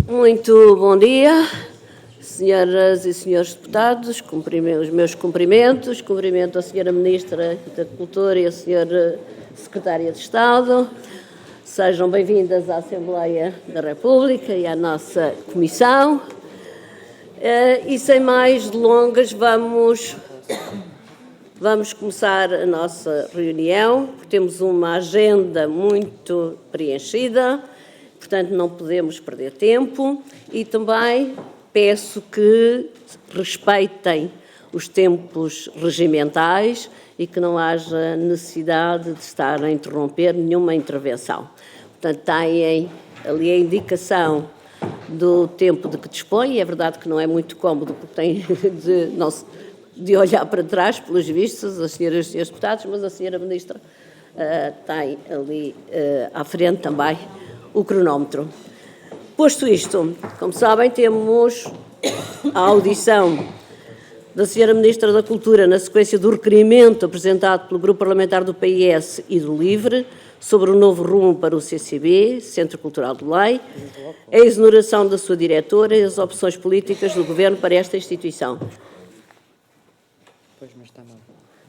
Muito bom dia, senhoras e senhores deputados, os meus cumprimentos, cumprimento a senhora Ministra da Cultura e a senhora Secretária de Estado. Sejam bem-vindas à Assembleia da República e à nossa Comissão. E sem mais delongas, vamos começar a nossa reunião. Temos uma agenda muito preenchida, portanto não podemos perder tempo e também peço que respeitem os tempos regimentais e que não haja necessidade de estar a interromper nenhuma intervenção. Portanto, têm ali a indicação do tempo de que dispõem. É verdade que não é muito cômodo, porque tem de olhar para trás, pelos vistos, as senhoras e senhores deputados, mas a senhora Ministra tem ali à frente também o cronómetro. Posto isto, como sabem, temos a audição da senhora Ministra da Cultura na sequência do requerimento apresentado pelo Grupo Parlamentar do PS e do LIVRE sobre o novo rumo para o CCB, Centro Cultural de Belém, a exoneração da sua diretora e as opções políticas do Governo para esta instituição. Pois, mas está mal.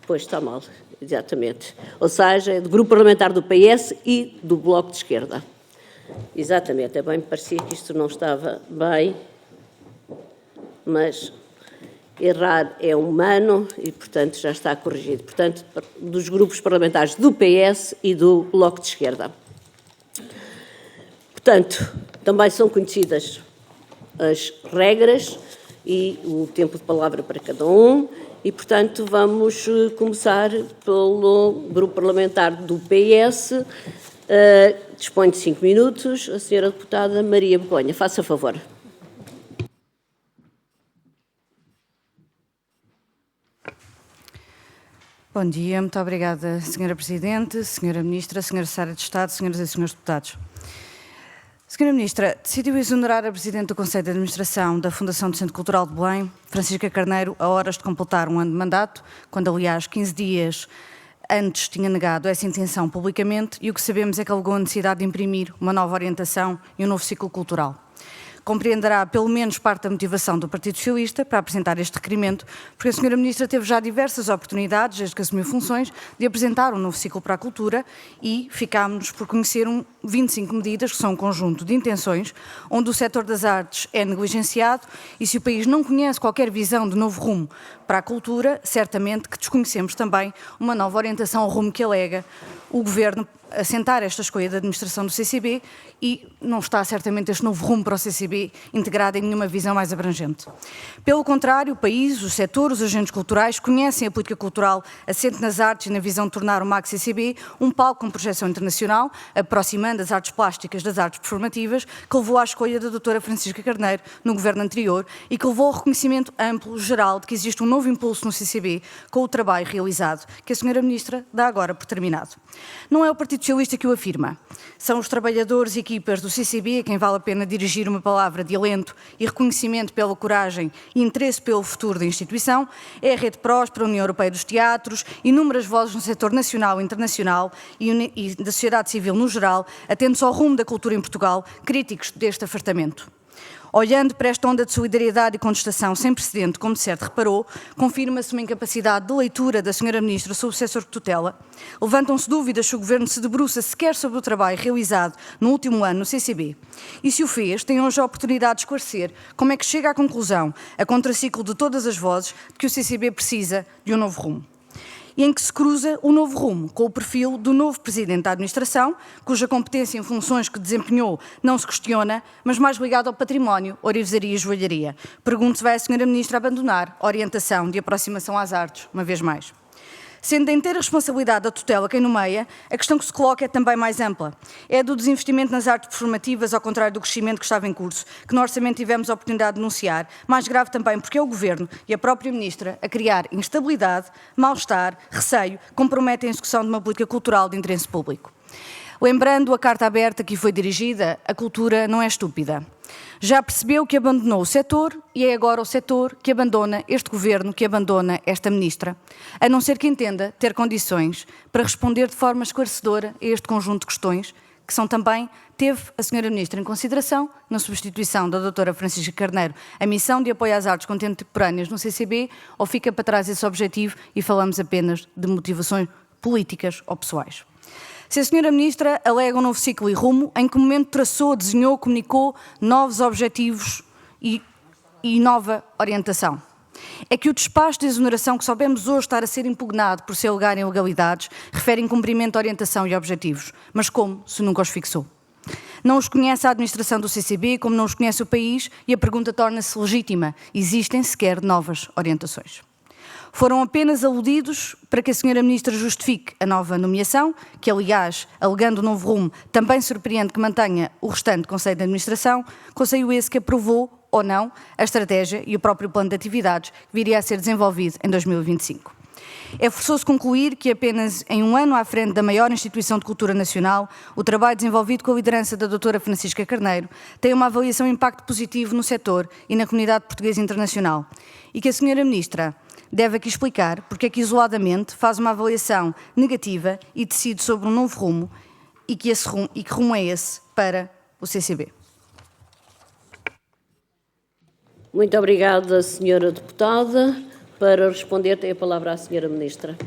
Pois, está mal, exatamente. Ou seja, é do Grupo Parlamentar do PS e do Bloco de Esquerda. Exatamente, é bem, me parecia que isto não estava bem, mas errar é humano e, portanto, já está corrigido. Portanto, dos grupos parlamentares do PS e do Bloco de Esquerda. Portanto, também são conhecidas as regras e o tempo de palavra para cada um e, portanto, vamos começar pelo grupo parlamentar do PS. Dispõe de 5 minutos. A senhora deputada Maria Begonha, faça favor. Bom dia, muito obrigada, Sra. Presidente, Sra. Ministra, Sra. Secretária de Estado, Sras. e Srs. Deputados. Sra. Ministra, decidiu exonerar a Presidente do Conselho de Administração da Fundação do Centro Cultural de Belém, Francisca Carneiro, a horas de completar um ano de mandato, quando, aliás, 15 dias antes tinha negado essa intenção publicamente, e o que sabemos é que alegou a necessidade de imprimir uma nova orientação e um novo ciclo cultural. Compreenderá pelo menos parte da motivação do Partido Socialista para apresentar este requerimento, porque a Sra. Ministra teve já diversas oportunidades, desde que assumiu funções, de apresentar um novo ciclo para a cultura e ficámos por conhecer 25 medidas, que são um conjunto de intenções, onde o setor das artes é negligenciado e se o país não conhece qualquer visão de novo rumo para a cultura, certamente que desconhecemos também uma nova orientação ao rumo que alega o Governo assentar esta escolha da administração do CCB e não está certamente este novo rumo para o CCB integrado em nenhuma visão mais abrangente. Pelo contrário, o país, o setor, os agentes culturais conhecem a política cultural assente nas artes e na visão de tornar o MAC-CCB um palco com projeção internacional, aproximando as artes plásticas das artes performativas, que levou à escolha da doutora Francisca Carneiro no governo anterior e que levou ao reconhecimento amplo, geral, de que existe um novo impulso no CCB com o trabalho realizado, que a Sra. Ministra dá agora por terminado. Não é o Partido Socialista que o afirma. São os trabalhadores e equipas do CCB a quem vale a pena dirigir uma palavra de alento e reconhecimento pela coragem e interesse pelo futuro da instituição. É a Rede Próspera, a União Europeia dos Teatros, inúmeras vozes no setor nacional e internacional e da sociedade civil no geral, atentos ao rumo da cultura em Portugal, críticos deste afastamento. Olhando para esta onda de solidariedade e contestação sem precedente, como de certo reparou, confirma-se uma incapacidade de leitura da Sra. Ministra sobre o setor de tutela. Levantam-se dúvidas se o Governo se debruça sequer sobre o trabalho realizado no último ano no CCB. E se o fez, tem hoje a oportunidade de esclarecer como é que chega à conclusão, a contraciclo de todas as vozes, de que o CCB precisa de um novo rumo. E em que se cruza o novo rumo com o perfil do novo Presidente da Administração, cuja competência em funções que desempenhou não se questiona, mas mais ligado ao património, orivesaria e joalharia. Pergunto se vai a Sra. Ministra abandonar a orientação de aproximação às artes, uma vez mais. Sendo da inteira responsabilidade da tutela quem nomeia, a questão que se coloca é também mais ampla. É do desinvestimento nas artes performativas, ao contrário do crescimento que estava em curso, que no orçamento tivemos a oportunidade de denunciar. Mais grave também porque é o Governo e a própria Ministra a criar instabilidade, mal-estar, receio, comprometem a execução de uma política cultural de interesse público. Lembrando a carta aberta que foi dirigida, a cultura não é estúpida. Já percebeu que abandonou o setor e é agora o setor que abandona este Governo, que abandona esta Ministra, a não ser que entenda ter condições para responder de forma esclarecedora a este conjunto de questões que são também, teve a Sra. Ministra em consideração, na substituição da doutora Francisca Carneiro, a missão de apoio às artes contemporâneas no CCB, ou fica para trás esse objetivo e falamos apenas de motivações políticas ou pessoais? Se a Sra. Ministra alega um novo ciclo e rumo, em que momento traçou, desenhou, comunicou novos objetivos e nova orientação? É que o despacho de exoneração que soubemos hoje estar a ser impugnado por se alegarem ilegalidades refere incumprimento de orientação e objetivos. Mas como, se nunca os fixou? Não os conhece a administração do CCB, como não os conhece o país, e a pergunta torna-se legítima. Existem sequer novas orientações? Foram apenas aludidos para que a Sra. Ministra justifique a nova nomeação, que, aliás, alegando o novo rumo, também surpreende que mantenha o restante Conselho de Administração, conselho esse que aprovou ou não a estratégia e o próprio plano de atividades que viria a ser desenvolvido em 2025. É forçoso concluir que apenas em um ano à frente da maior instituição de cultura nacional, o trabalho desenvolvido com a liderança da doutora Francisca Carneiro tem uma avaliação de impacto positivo no setor e na comunidade portuguesa e internacional, e que a Sra. Ministra deve aqui explicar porque é que isoladamente faz uma avaliação negativa e decide sobre um novo rumo e que rumo é esse para o CCB. Muito obrigada, Sra. Deputada. Para responder, tem a palavra a Sra. Ministra.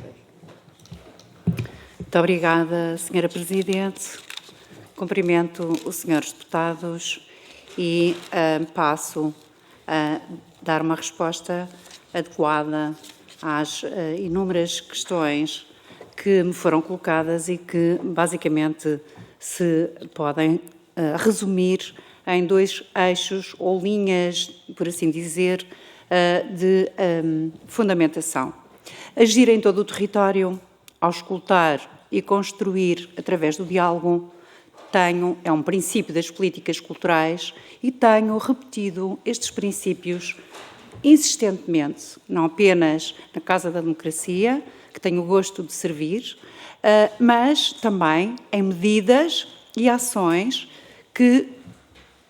Muito obrigada, Sra. Presidente. Cumprimento os senhores deputados e passo a dar uma resposta adequada às inúmeras questões que me foram colocadas e que, basicamente, se podem resumir em dois eixos ou linhas, por assim dizer, de fundamentação. Agir em todo o território, auscultar e construir através do diálogo, é um princípio das políticas culturais e tenho repetido estes princípios insistentemente, não apenas na Casa da Democracia, que tenho o gosto de servir, mas também em medidas e ações que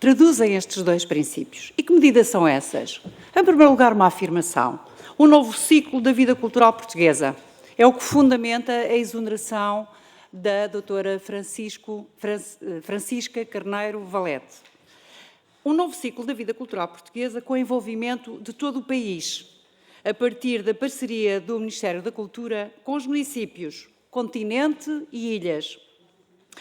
traduzem estes dois princípios. E que medidas são essas? Em primeiro lugar, uma afirmação. Um novo ciclo da vida cultural portuguesa. É o que fundamenta a exoneração da doutora Francisca Carneiro Valete. Um novo ciclo da vida cultural portuguesa com envolvimento de todo o país, a partir da parceria do Ministério da Cultura com os municípios, continente e ilhas,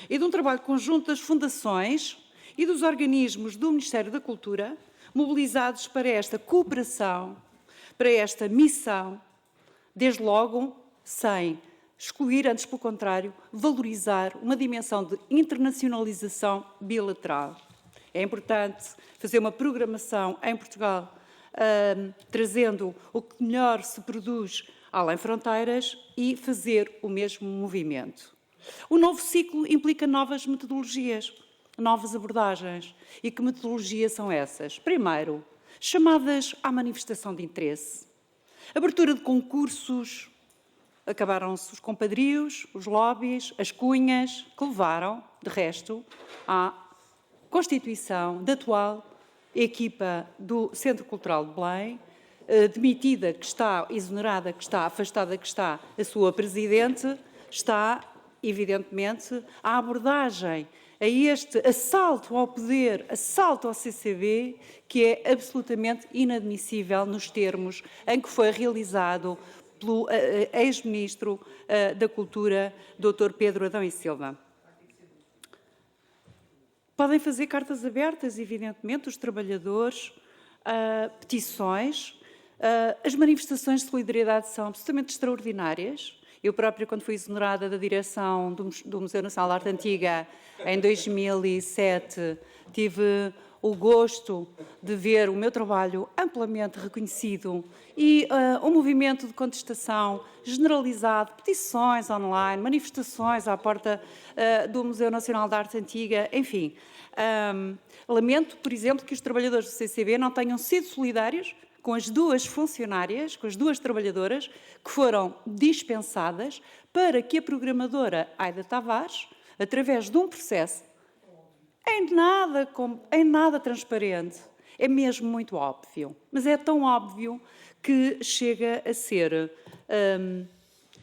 e de um trabalho conjunto das fundações e dos organismos do Ministério da Cultura, mobilizados para esta cooperação, para esta missão, desde logo, sem excluir, antes pelo contrário, valorizar uma dimensão de internacionalização bilateral. É importante fazer uma programação em Portugal, trazendo o que melhor se produz além fronteiras e fazer o mesmo movimento. O novo ciclo implica novas metodologias, novas abordagens. E que metodologias são essas? Primeiro, chamadas à manifestação de interesse. Abertura de concursos, acabaram-se os compadrios, os lobbies, as cunhas, que levaram, de resto, à constituição da atual equipa do Centro Cultural de Belém, demitida, que está exonerada, que está afastada, que está a sua presidente, está, evidentemente, a abordagem a este assalto ao poder, assalto ao CCB, que é absolutamente inadmissível nos termos em que foi realizado pelo ex-ministro da Cultura, Dr. Pedro Adão e Silva. Podem fazer cartas abertas, evidentemente, os trabalhadores, petições. As manifestações de solidariedade são absolutamente extraordinárias. Eu própria, quando fui exonerada da direção do Museu Nacional de Arte Antiga, em 2007, tive o gosto de ver o meu trabalho amplamente reconhecido e um movimento de contestação generalizado, petições online, manifestações à porta do Museu Nacional de Arte Antiga, enfim. Lamento, por exemplo, que os trabalhadores do CCB não tenham sido solidários com as duas funcionárias, com as duas trabalhadoras, que foram dispensadas para que a programadora Aida Tavares, através de um processo em nada transparente, é mesmo muito óbvio, mas é tão óbvio que chega a ser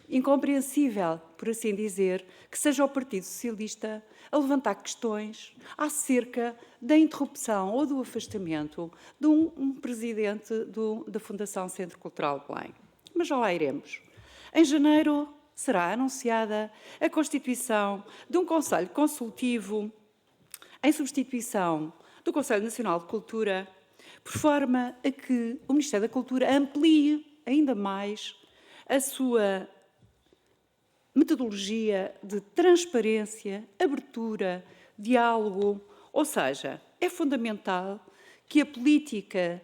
incompreensível, por assim dizer, que seja o Partido Socialista a levantar questões acerca da interrupção ou do afastamento de um presidente da Fundação Centro Cultural Belém. Mas já lá iremos. Em janeiro será anunciada a constituição de um Conselho Consultivo em substituição do Conselho Nacional de Cultura, por forma a que o Ministério da Cultura amplie ainda mais a sua metodologia de transparência, abertura, diálogo, ou seja, é fundamental que a política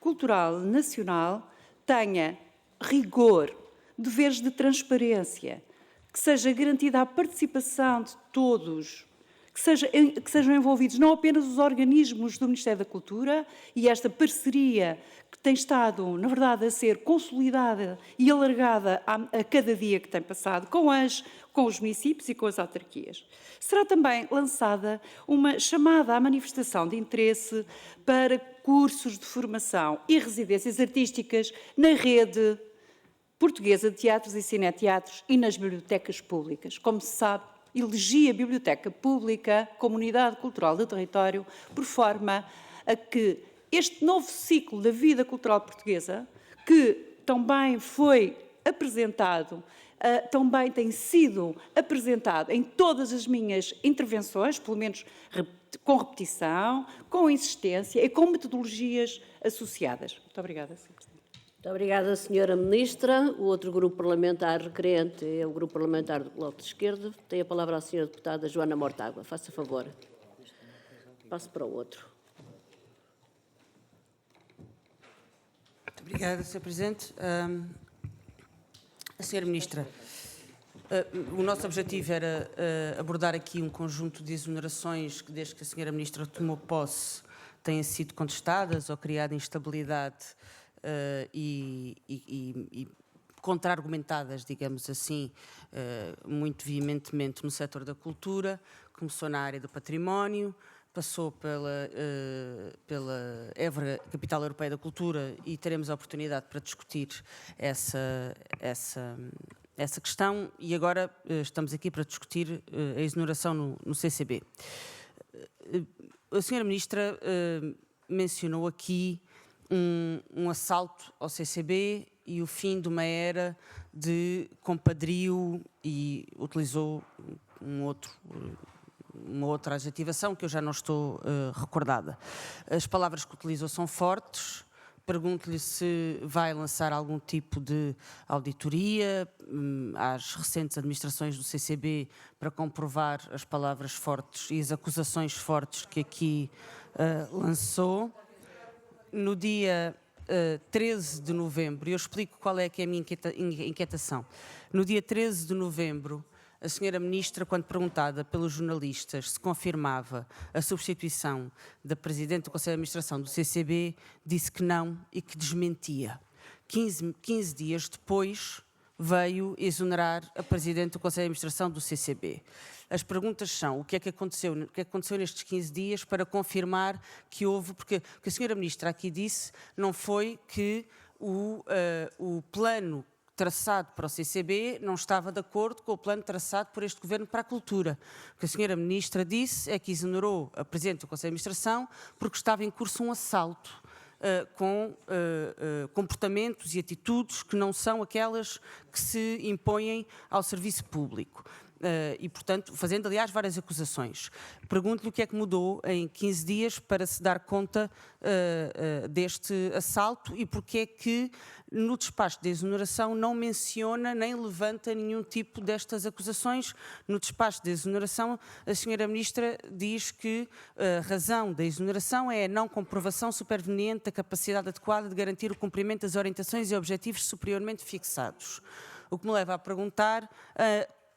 cultural nacional tenha rigor, deveres de transparência, que seja garantida a participação de todos, que sejam envolvidos não apenas os organismos do Ministério da Cultura e esta parceria que tem estado, na verdade, a ser consolidada e alargada a cada dia que tem passado com os municípios e com as autarquias. Será também lançada uma chamada à manifestação de interesse para cursos de formação e residências artísticas na rede portuguesa de teatros e cineteatros e nas bibliotecas públicas. Como se sabe, elegi a Biblioteca Pública como unidade cultural do território, por forma a que este novo ciclo da vida cultural portuguesa, que também foi apresentado, também tem sido apresentado em todas as minhas intervenções, pelo menos com repetição, com insistência e com metodologias associadas. Muito obrigada, Sr. Presidente. Muito obrigada, Sra. Ministra. O outro grupo parlamentar requerente é o Grupo Parlamentar do Bloco de Esquerda. Tem a palavra a Sra. Deputada Joana Mortágua. Faça favor. Passo para o outro. Muito obrigada, Sr. Presidente. Sra. Ministra, o nosso objetivo era abordar aqui um conjunto de exonerações que, desde que a Sra. Ministra tomou posse, têm sido contestadas ou criado instabilidade e contra-argumentadas, digamos assim, muito veementemente no setor da cultura. Começou na área do património, passou pela Évora, Capital Europeia da Cultura, e teremos a oportunidade para discutir essa questão, e agora estamos aqui para discutir a exoneração no CCB. A Sra. Ministra mencionou aqui um assalto ao CCB e o fim de uma era de compadrio, e utilizou uma outra adjetivação que eu já não estou recordada. As palavras que utilizou são fortes. Pergunto-lhe se vai lançar algum tipo de auditoria às recentes administrações do CCB para comprovar as palavras fortes e as acusações fortes que aqui lançou. No dia 13 de novembro, eu explico qual é que é a minha inquietação. No dia 13 de novembro, a Sra. Ministra, quando perguntada pelos jornalistas se confirmava a substituição da Presidente do Conselho de Administração do CCB, disse que não e que desmentia. 15 dias depois, veio exonerar a Presidente do Conselho de Administração do CCB. As perguntas são: o que é que aconteceu nestes 15 dias para confirmar que houve, porque o que a Sra. Ministra aqui disse não foi que o plano traçado para o CCB não estava de acordo com o plano traçado por este Governo para a cultura. O que a Sra. Ministra disse é que exonerou a Presidente do Conselho de Administração porque estava em curso um assalto com comportamentos e atitudes que não são aquelas que se impõem ao serviço público. E, portanto, fazendo, aliás, várias acusações. Pergunto-lhe o que é que mudou em 15 dias para se dar conta deste assalto e porque é que no despacho de exoneração não menciona nem levanta nenhum tipo destas acusações. No despacho de exoneração, a Sra. Ministra diz que a razão da exoneração é a não comprovação superveniente da capacidade adequada de garantir o cumprimento das orientações e objetivos superiormente fixados. O que me leva a perguntar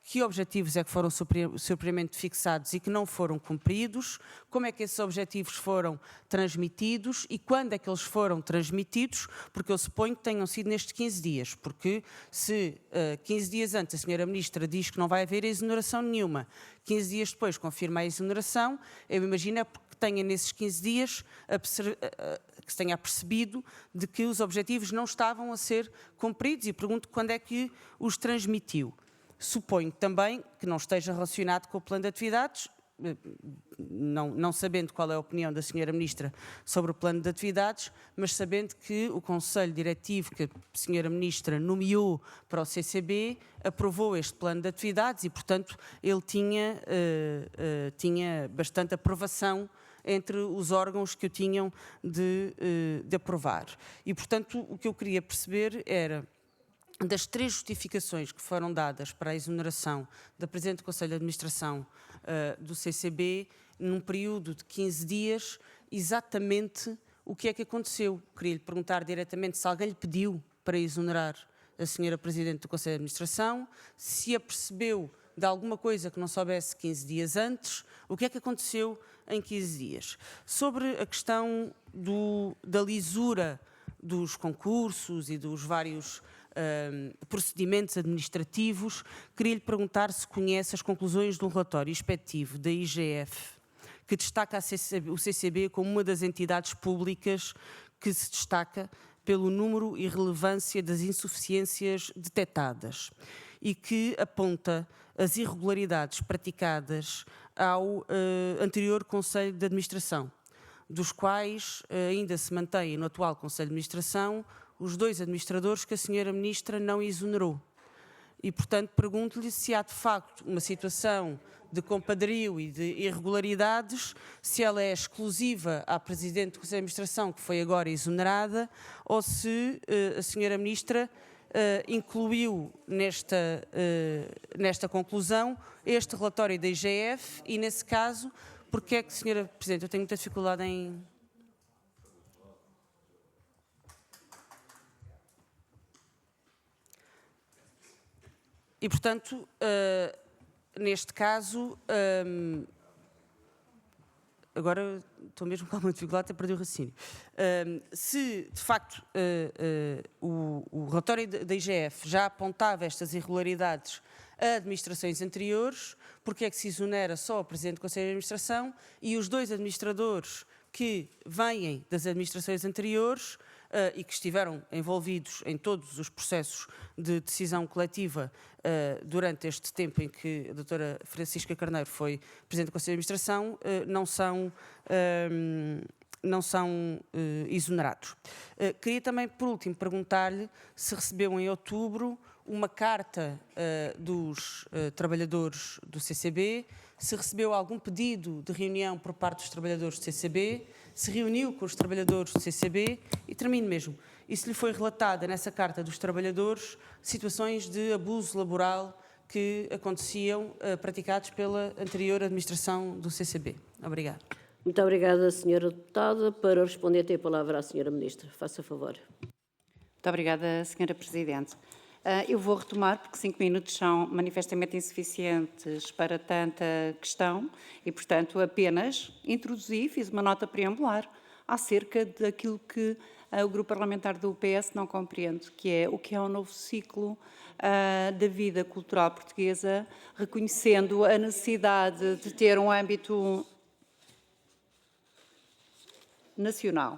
que objetivos é que foram superiormente fixados e que não foram cumpridos, como é que esses objetivos foram transmitidos e quando é que eles foram transmitidos, porque eu suponho que tenham sido nestes 15 dias, porque se 15 dias antes a Sra. Ministra diz que não vai haver exoneração nenhuma, 15 dias depois confirma a exoneração, eu imagino que tenha nesses 15 dias que se tenha percebido de que os objetivos não estavam a ser cumpridos e pergunto quando é que os transmitiu. Suponho também que não esteja relacionado com o plano de atividades, não sabendo qual é a opinião da Sra. Ministra sobre o plano de atividades, mas sabendo que o Conselho Diretivo que a Sra. Ministra nomeou para o CCB aprovou este plano de atividades e, portanto, ele tinha bastante aprovação entre os órgãos que o tinham de aprovar. E, portanto, o que eu queria perceber era, das 3 justificações que foram dadas para a exoneração da Presidente do Conselho de Administração do CCB, num período de 15 dias, exatamente o que é que aconteceu. Queria-lhe perguntar diretamente se alguém lhe pediu para exonerar a Sra. Presidente do Conselho de Administração, se apercebeu de alguma coisa que não soubesse 15 dias antes, o que é que aconteceu em 15 dias. Sobre a questão da lisura dos concursos e dos vários procedimentos administrativos, queria-lhe perguntar se conhece as conclusões de um relatório inspectivo da IGF, que destaca o CCB como uma das entidades públicas que se destaca pelo número e relevância das insuficiências detectadas e que aponta as irregularidades praticadas ao anterior Conselho de Administração, dos quais ainda se mantém no atual Conselho de Administração os 2 administradores que a Sra. Ministra não exonerou. E, portanto, pergunto-lhe se há de facto uma situação de compadrio e de irregularidades, se ela é exclusiva à Presidente do Conselho de Administração, que foi agora exonerada, ou se a Sra. Ministra incluiu nesta conclusão este relatório da IGF e, nesse caso, porque é que, Sra. Presidente, eu tenho muita dificuldade em... E, portanto, neste caso, agora estou mesmo com alguma dificuldade, até perdi o raciocínio. Se, de facto, o relatório da IGF já apontava estas irregularidades a administrações anteriores, porque é que se exonera só o Presidente do Conselho de Administração e os 2 administradores que vêm das administrações anteriores e que estiveram envolvidos em todos os processos de decisão coletiva durante este tempo em que a doutora Francisca Carneiro foi Presidente do Conselho de Administração, não são exonerados. Queria também, por último, perguntar-lhe se recebeu em outubro uma carta dos trabalhadores do CCB, se recebeu algum pedido de reunião por parte dos trabalhadores do CCB, se reuniu com os trabalhadores do CCB e termino mesmo. E se lhe foi relatada nessa carta dos trabalhadores situações de abuso laboral que aconteciam praticados pela anterior administração do CCB. Obrigada. Muito obrigada, Sra. Deputada. Para responder, tem a palavra a Sra. Ministra. Faça favor. Muito obrigada, Sra. Presidente. Eu vou retomar, porque 5 minutos são manifestamente insuficientes para tanta questão e, portanto, apenas introduzi, fiz uma nota preambular acerca daquilo que o Grupo Parlamentar do PS não compreende, que é o que é um novo ciclo da vida cultural portuguesa, reconhecendo a necessidade de ter um âmbito nacional.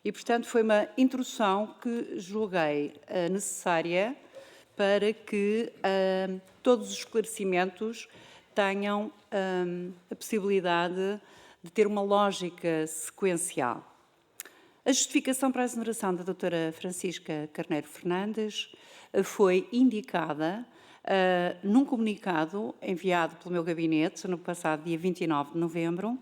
E, portanto, foi uma introdução que julguei necessária para que todos os esclarecimentos tenham a possibilidade de ter uma lógica sequencial. A justificação para a exoneração da doutora Francisca Carneiro Fernandes foi indicada num comunicado enviado pelo meu gabinete no passado dia 29 de novembro,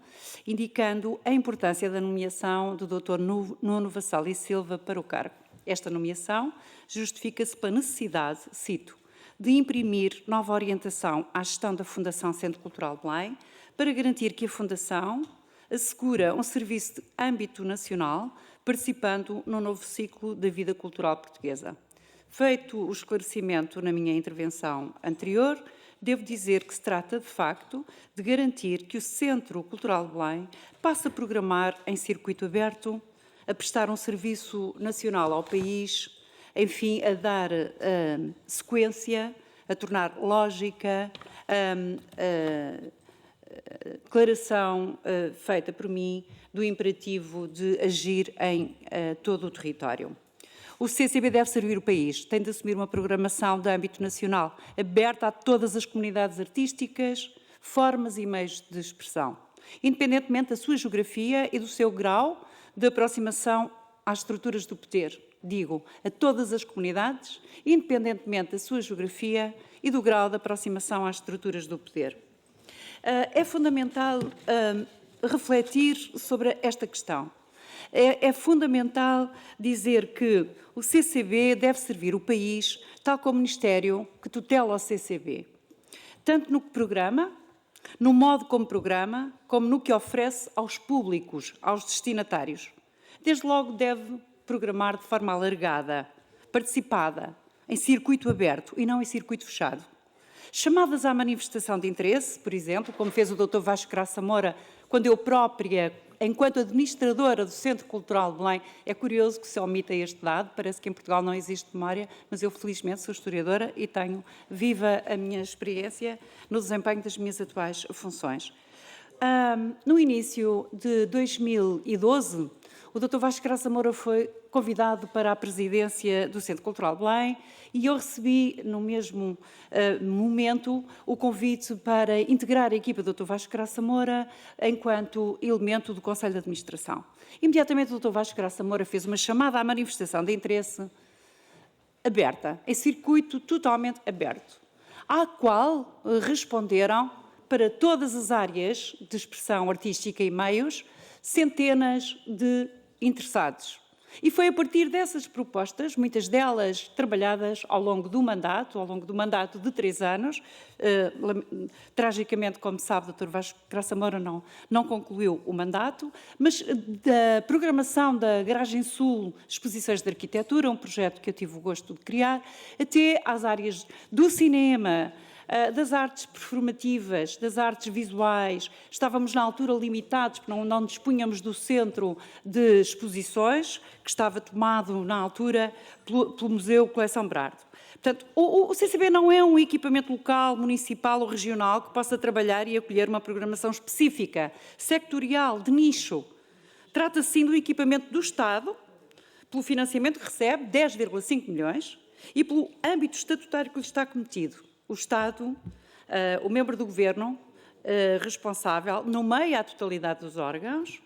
indicando a importância da nomeação do Dr. Nuno Vassal e Silva para o cargo. Esta nomeação justifica-se pela necessidade, cito, de imprimir nova orientação à gestão da Fundação Centro Cultural Belém para garantir que a Fundação assegura um serviço de âmbito nacional, participando no novo ciclo da vida cultural portuguesa. Feito o esclarecimento na minha intervenção anterior, devo dizer que se trata, de facto, de garantir que o Centro Cultural de Belém passe a programar em circuito aberto, a prestar um serviço nacional ao país, enfim, a dar sequência, a tornar lógica a declaração feita por mim do imperativo de agir em todo o território. O CCB deve servir o país, tem de assumir uma programação de âmbito nacional, aberta a todas as comunidades artísticas, formas e meios de expressão, independentemente da sua geografia e do seu grau de aproximação às estruturas do poder. Digo, a todas as comunidades, independentemente da sua geografia e do grau de aproximação às estruturas do poder. É fundamental refletir sobre esta questão. É fundamental dizer que o CCB deve servir o país, tal como o Ministério que tutela o CCB, tanto no que programa, no modo como programa, como no que oferece aos públicos, aos destinatários. Desde logo deve programar de forma alargada, participada, em circuito aberto e não em circuito fechado. Chamadas à manifestação de interesse, por exemplo, como fez o Dr. Vasco Graça Moura, quando eu própria, enquanto administradora do Centro Cultural de Belém, é curioso que se omita este dado, parece que em Portugal não existe memória, mas eu felizmente sou historiadora e tenho viva a minha experiência no desempenho das minhas atuais funções. No início de 2012, o Dr. Vasco Graça Moura foi convidado para a presidência do Centro Cultural de Belém e eu recebi, no mesmo momento, o convite para integrar a equipa do Dr. Vasco Graça Moura enquanto elemento do Conselho de Administração. Imediatamente o Dr. Vasco Graça Moura fez uma chamada à manifestação de interesse aberta, em circuito totalmente aberto, à qual responderam, para todas as áreas de expressão artística e meios, centenas de interessados. E foi a partir dessas propostas, muitas delas trabalhadas ao longo do mandato de 3 anos, tragicamente, como sabe, o Dr. Vasco Graça Moura não concluiu o mandato, mas da programação da Garagem Sul, exposições de arquitetura, um projeto que eu tive o gosto de criar, até às áreas do cinema, das artes performativas, das artes visuais. Estávamos na altura limitados, porque não dispunhamos do centro de exposições, que estava tomado na altura pelo Museu Coleção Brardo. Portanto, o CCB não é um equipamento local, municipal ou regional que possa trabalhar e acolher uma programação específica, sectorial, de nicho. Trata-se sim do equipamento do Estado, pelo financiamento que recebe, 10,5 milhões, e pelo âmbito estatutário que lhe está cometido. O Estado, o membro do Governo responsável, nomeia a totalidade dos órgãos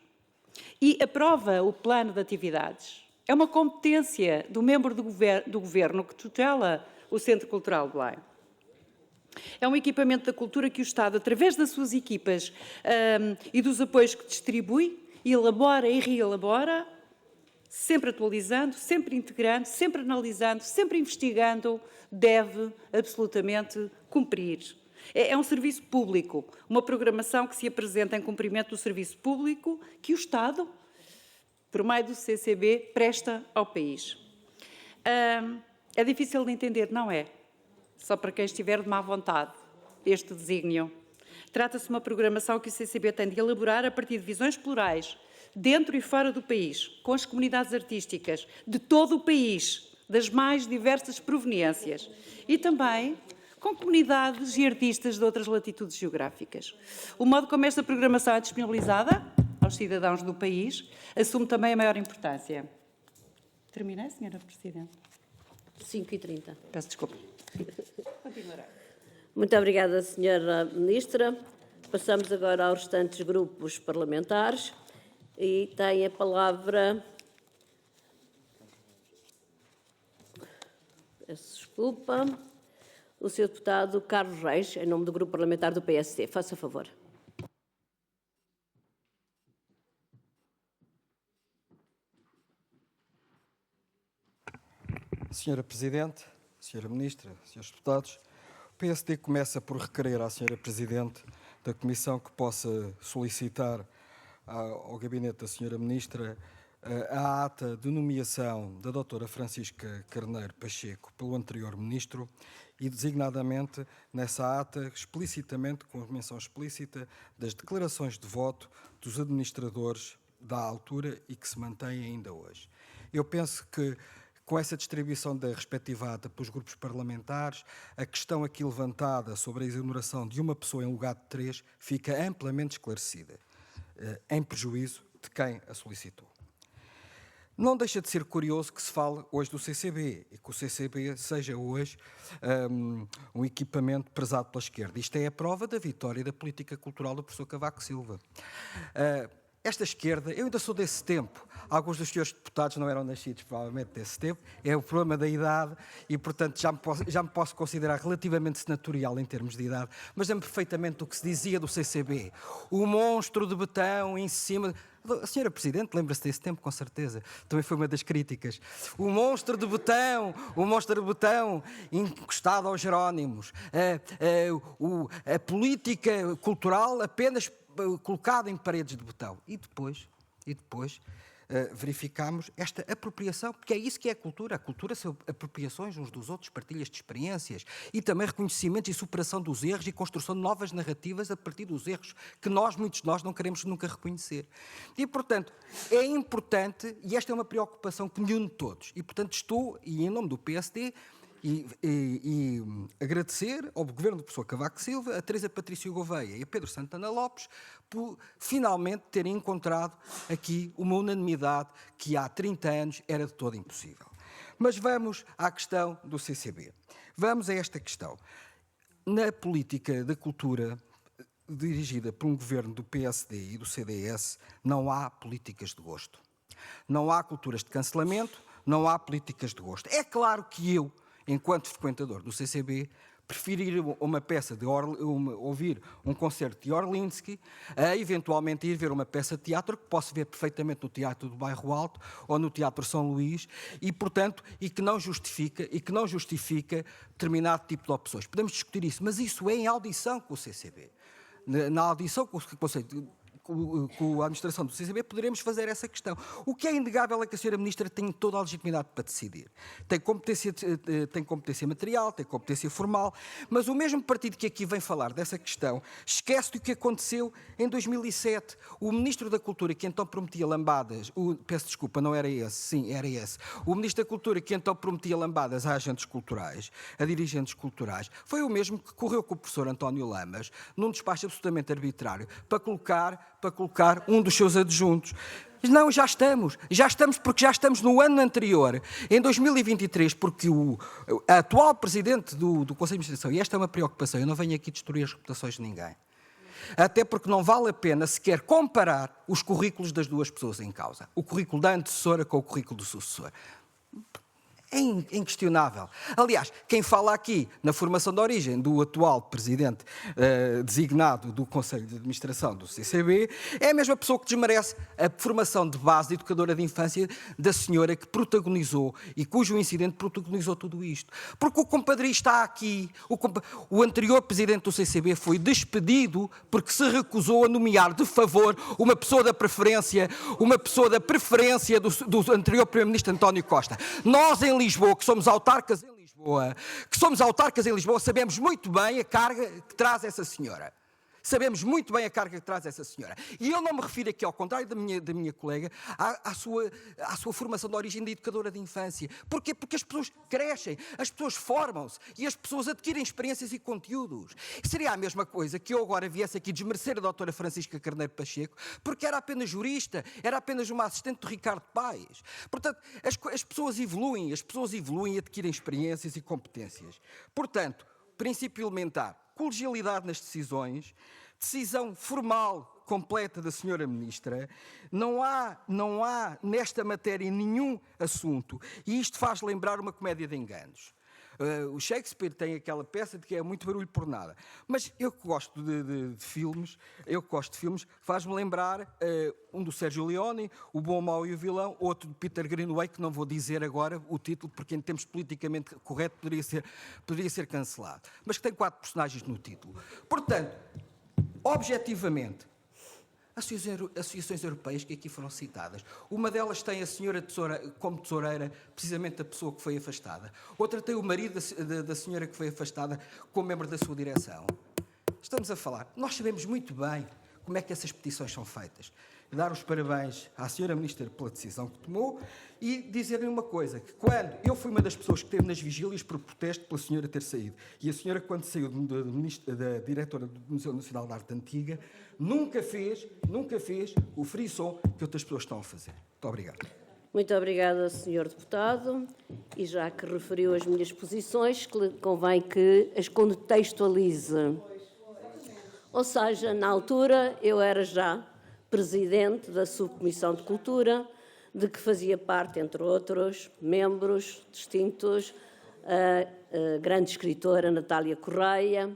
e aprova o plano de atividades. É uma competência do membro do Governo que tutela o Centro Cultural de Belém. É um equipamento da cultura que o Estado, através das suas equipas e dos apoios que distribui, elabora e reelabora, sempre atualizando, sempre integrando, sempre analisando, sempre investigando, deve absolutamente cumprir. É um serviço público, uma programação que se apresenta em cumprimento do serviço público que o Estado, por meio do CCB, presta ao país. É difícil de entender, não é? Só para quem estiver de má vontade, este desígnio. Trata-se de uma programação que o CCB tem de elaborar a partir de visões plurais, dentro e fora do país, com as comunidades artísticas de todo o país, das mais diversas proveniências, e também com comunidades e artistas de outras latitudes geográficas. O modo como esta programação é disponibilizada aos cidadãos do país assume também a maior importância. Terminei, Sra. Presidente? 5h30. Peço desculpa. Continuará. Muito obrigada, Sra. Ministra. Passamos agora aos restantes grupos parlamentares. E tem a palavra, peço desculpa, o Sr. Deputado Carlos Reis, em nome do Grupo Parlamentar do PSD. Faça favor. Sra. Presidente, Sra. Ministra, Srs. Deputados, o PSD começa por requerer à Sra. Presidente da Comissão que possa solicitar ao gabinete da Sra. Ministra a ata de nomeação da Dra. Francisca Carneiro Pacheco pelo anterior Ministro e, designadamente, nessa ata, explicitamente, com menção explícita das declarações de voto dos administradores da altura e que se mantém ainda hoje. Eu penso que, com essa distribuição da respectiva ata pelos grupos parlamentares, a questão aqui levantada sobre a exoneração de uma pessoa em lugar de 3 fica amplamente esclarecida, em prejuízo de quem a solicitou. Não deixa de ser curioso que se fale hoje do CCB e que o CCB seja hoje um equipamento prezado pela esquerda. Isto é a prova da vitória da política cultural do professor Cavaco Silva. Esta esquerda, eu ainda sou desse tempo, alguns dos senhores deputados não eram nascidos provavelmente desse tempo, é o problema da idade e, portanto, já me posso considerar relativamente senatorial em termos de idade, mas lembro perfeitamente do que se dizia do CCB. O monstro de betão em cima... A senhora Presidente lembra-se desse tempo, com certeza. Também foi uma das críticas. O monstro de betão encostado aos Jerónimos. A política cultural apenas colocada em paredes de betão. E depois verificamos esta apropriação, porque é isso que é a cultura. A cultura são apropriações uns dos outros, partilhas de experiências e também reconhecimento e superação dos erros e construção de novas narrativas a partir dos erros que muitos de nós, não queremos nunca reconhecer. E, portanto, é importante, e esta é uma preocupação que me une todos, e, portanto, estou, e em nome do PSD, e agradecer ao governo do professor Cavaco Silva, a Teresa Patrício Gouveia e a Pedro Santana Lopes por finalmente terem encontrado aqui uma unanimidade que há 30 anos era de todo impossível. Mas vamos à questão do CCB. Vamos a esta questão. Na política da cultura dirigida por um governo do PSD e do CDS, não há políticas de gosto. Não há culturas de cancelamento, não há políticas de gosto. É claro que eu, enquanto frequentador do CCB, prefiro ir a uma peça ouvir um concerto de Orlinsky, a eventualmente ir ver uma peça de teatro que posso ver perfeitamente no Teatro do Bairro Alto ou no Teatro São Luís e, portanto, que não justifica determinado tipo de opções. Podemos discutir isso, mas isso é em audição com o CCB. Na audição com o Conselho, com a administração do CCB, poderemos fazer essa questão. O que é inegável é que a senhora Ministra tem toda a legitimidade para decidir. Tem competência material, tem competência formal, mas o mesmo partido que aqui vem falar dessa questão esquece do que aconteceu em 2007. O Ministro da Cultura, que então prometia lambadas, peço desculpa, não era esse, sim, era esse. O Ministro da Cultura, que então prometia lambadas a agentes culturais, a dirigentes culturais, foi o mesmo que correu com o professor António Lamas, num despacho absolutamente arbitrário, para colocar um dos seus adjuntos. Não, já estamos porque já estamos no ano anterior, em 2023, porque a atual Presidente do Conselho de Administração, e esta é uma preocupação, eu não venho aqui destruir as reputações de ninguém, até porque não vale a pena sequer comparar os currículos das duas pessoas em causa, o currículo da antecessora com o currículo do sucessor. É inquestionável. Aliás, quem fala aqui na formação de origem do atual presidente designado do Conselho de Administração do CCB é a mesma pessoa que desmerece a formação de base de educadora de infância da senhora que protagonizou e cujo incidente protagonizou tudo isto. Porque o compadre está aqui, o anterior presidente do CCB foi despedido porque se recusou a nomear de favor uma pessoa da preferência do anterior primeiro-ministro António Costa. Nós em Lisboa, que somos autarcas em Lisboa, sabemos muito bem a carga que traz essa senhora. E eu não me refiro aqui, ao contrário da minha colega, à sua formação de origem de educadora de infância. Porquê? Porque as pessoas crescem, as pessoas formam-se e as pessoas adquirem experiências e conteúdos. Seria a mesma coisa que eu agora viesse aqui desmerecer a doutora Francisca Carneiro Pacheco, porque era apenas jurista, era apenas uma assistente do Ricardo Paes. Portanto, as pessoas evoluem e adquirem experiências e competências. Portanto, princípio elementar, colegialidade nas decisões, decisão formal completa da senhora Ministra, não há nesta matéria nenhum assunto, e isto faz lembrar uma comédia de enganos. O Shakespeare tem aquela peça de que é muito barulho por nada, mas eu que gosto de filmes, faz-me lembrar um do Sérgio Leone, O Bom, o Mau e o Vilão, outro de Peter Greenaway, que não vou dizer agora o título, porque em termos politicamente correto poderia ser cancelado, mas que tem 4 personagens no título. Portanto, objetivamente, associações europeias que aqui foram citadas. Uma delas tem a senhora como tesoureira, precisamente a pessoa que foi afastada. Outra tem o marido da senhora que foi afastada como membro da sua direção. Estamos a falar. Nós sabemos muito bem como é que essas petições são feitas. Dar os parabéns à senhora Ministra pela decisão que tomou e dizer-lhe uma coisa, que quando eu fui uma das pessoas que esteve nas vigílias por protesto pela senhora ter saído, e a senhora, quando saiu da diretora do Museu Nacional de Arte Antiga, nunca fez o frisson que outras pessoas estão a fazer. Muito obrigado. Muito obrigada, Sr. Deputado. E já que referiu as minhas posições, convém que as contextualize. Ou seja, na altura eu era já presidente da Subcomissão de Cultura, de que fazia parte, entre outros, membros distintos, a grande escritora Natália Correia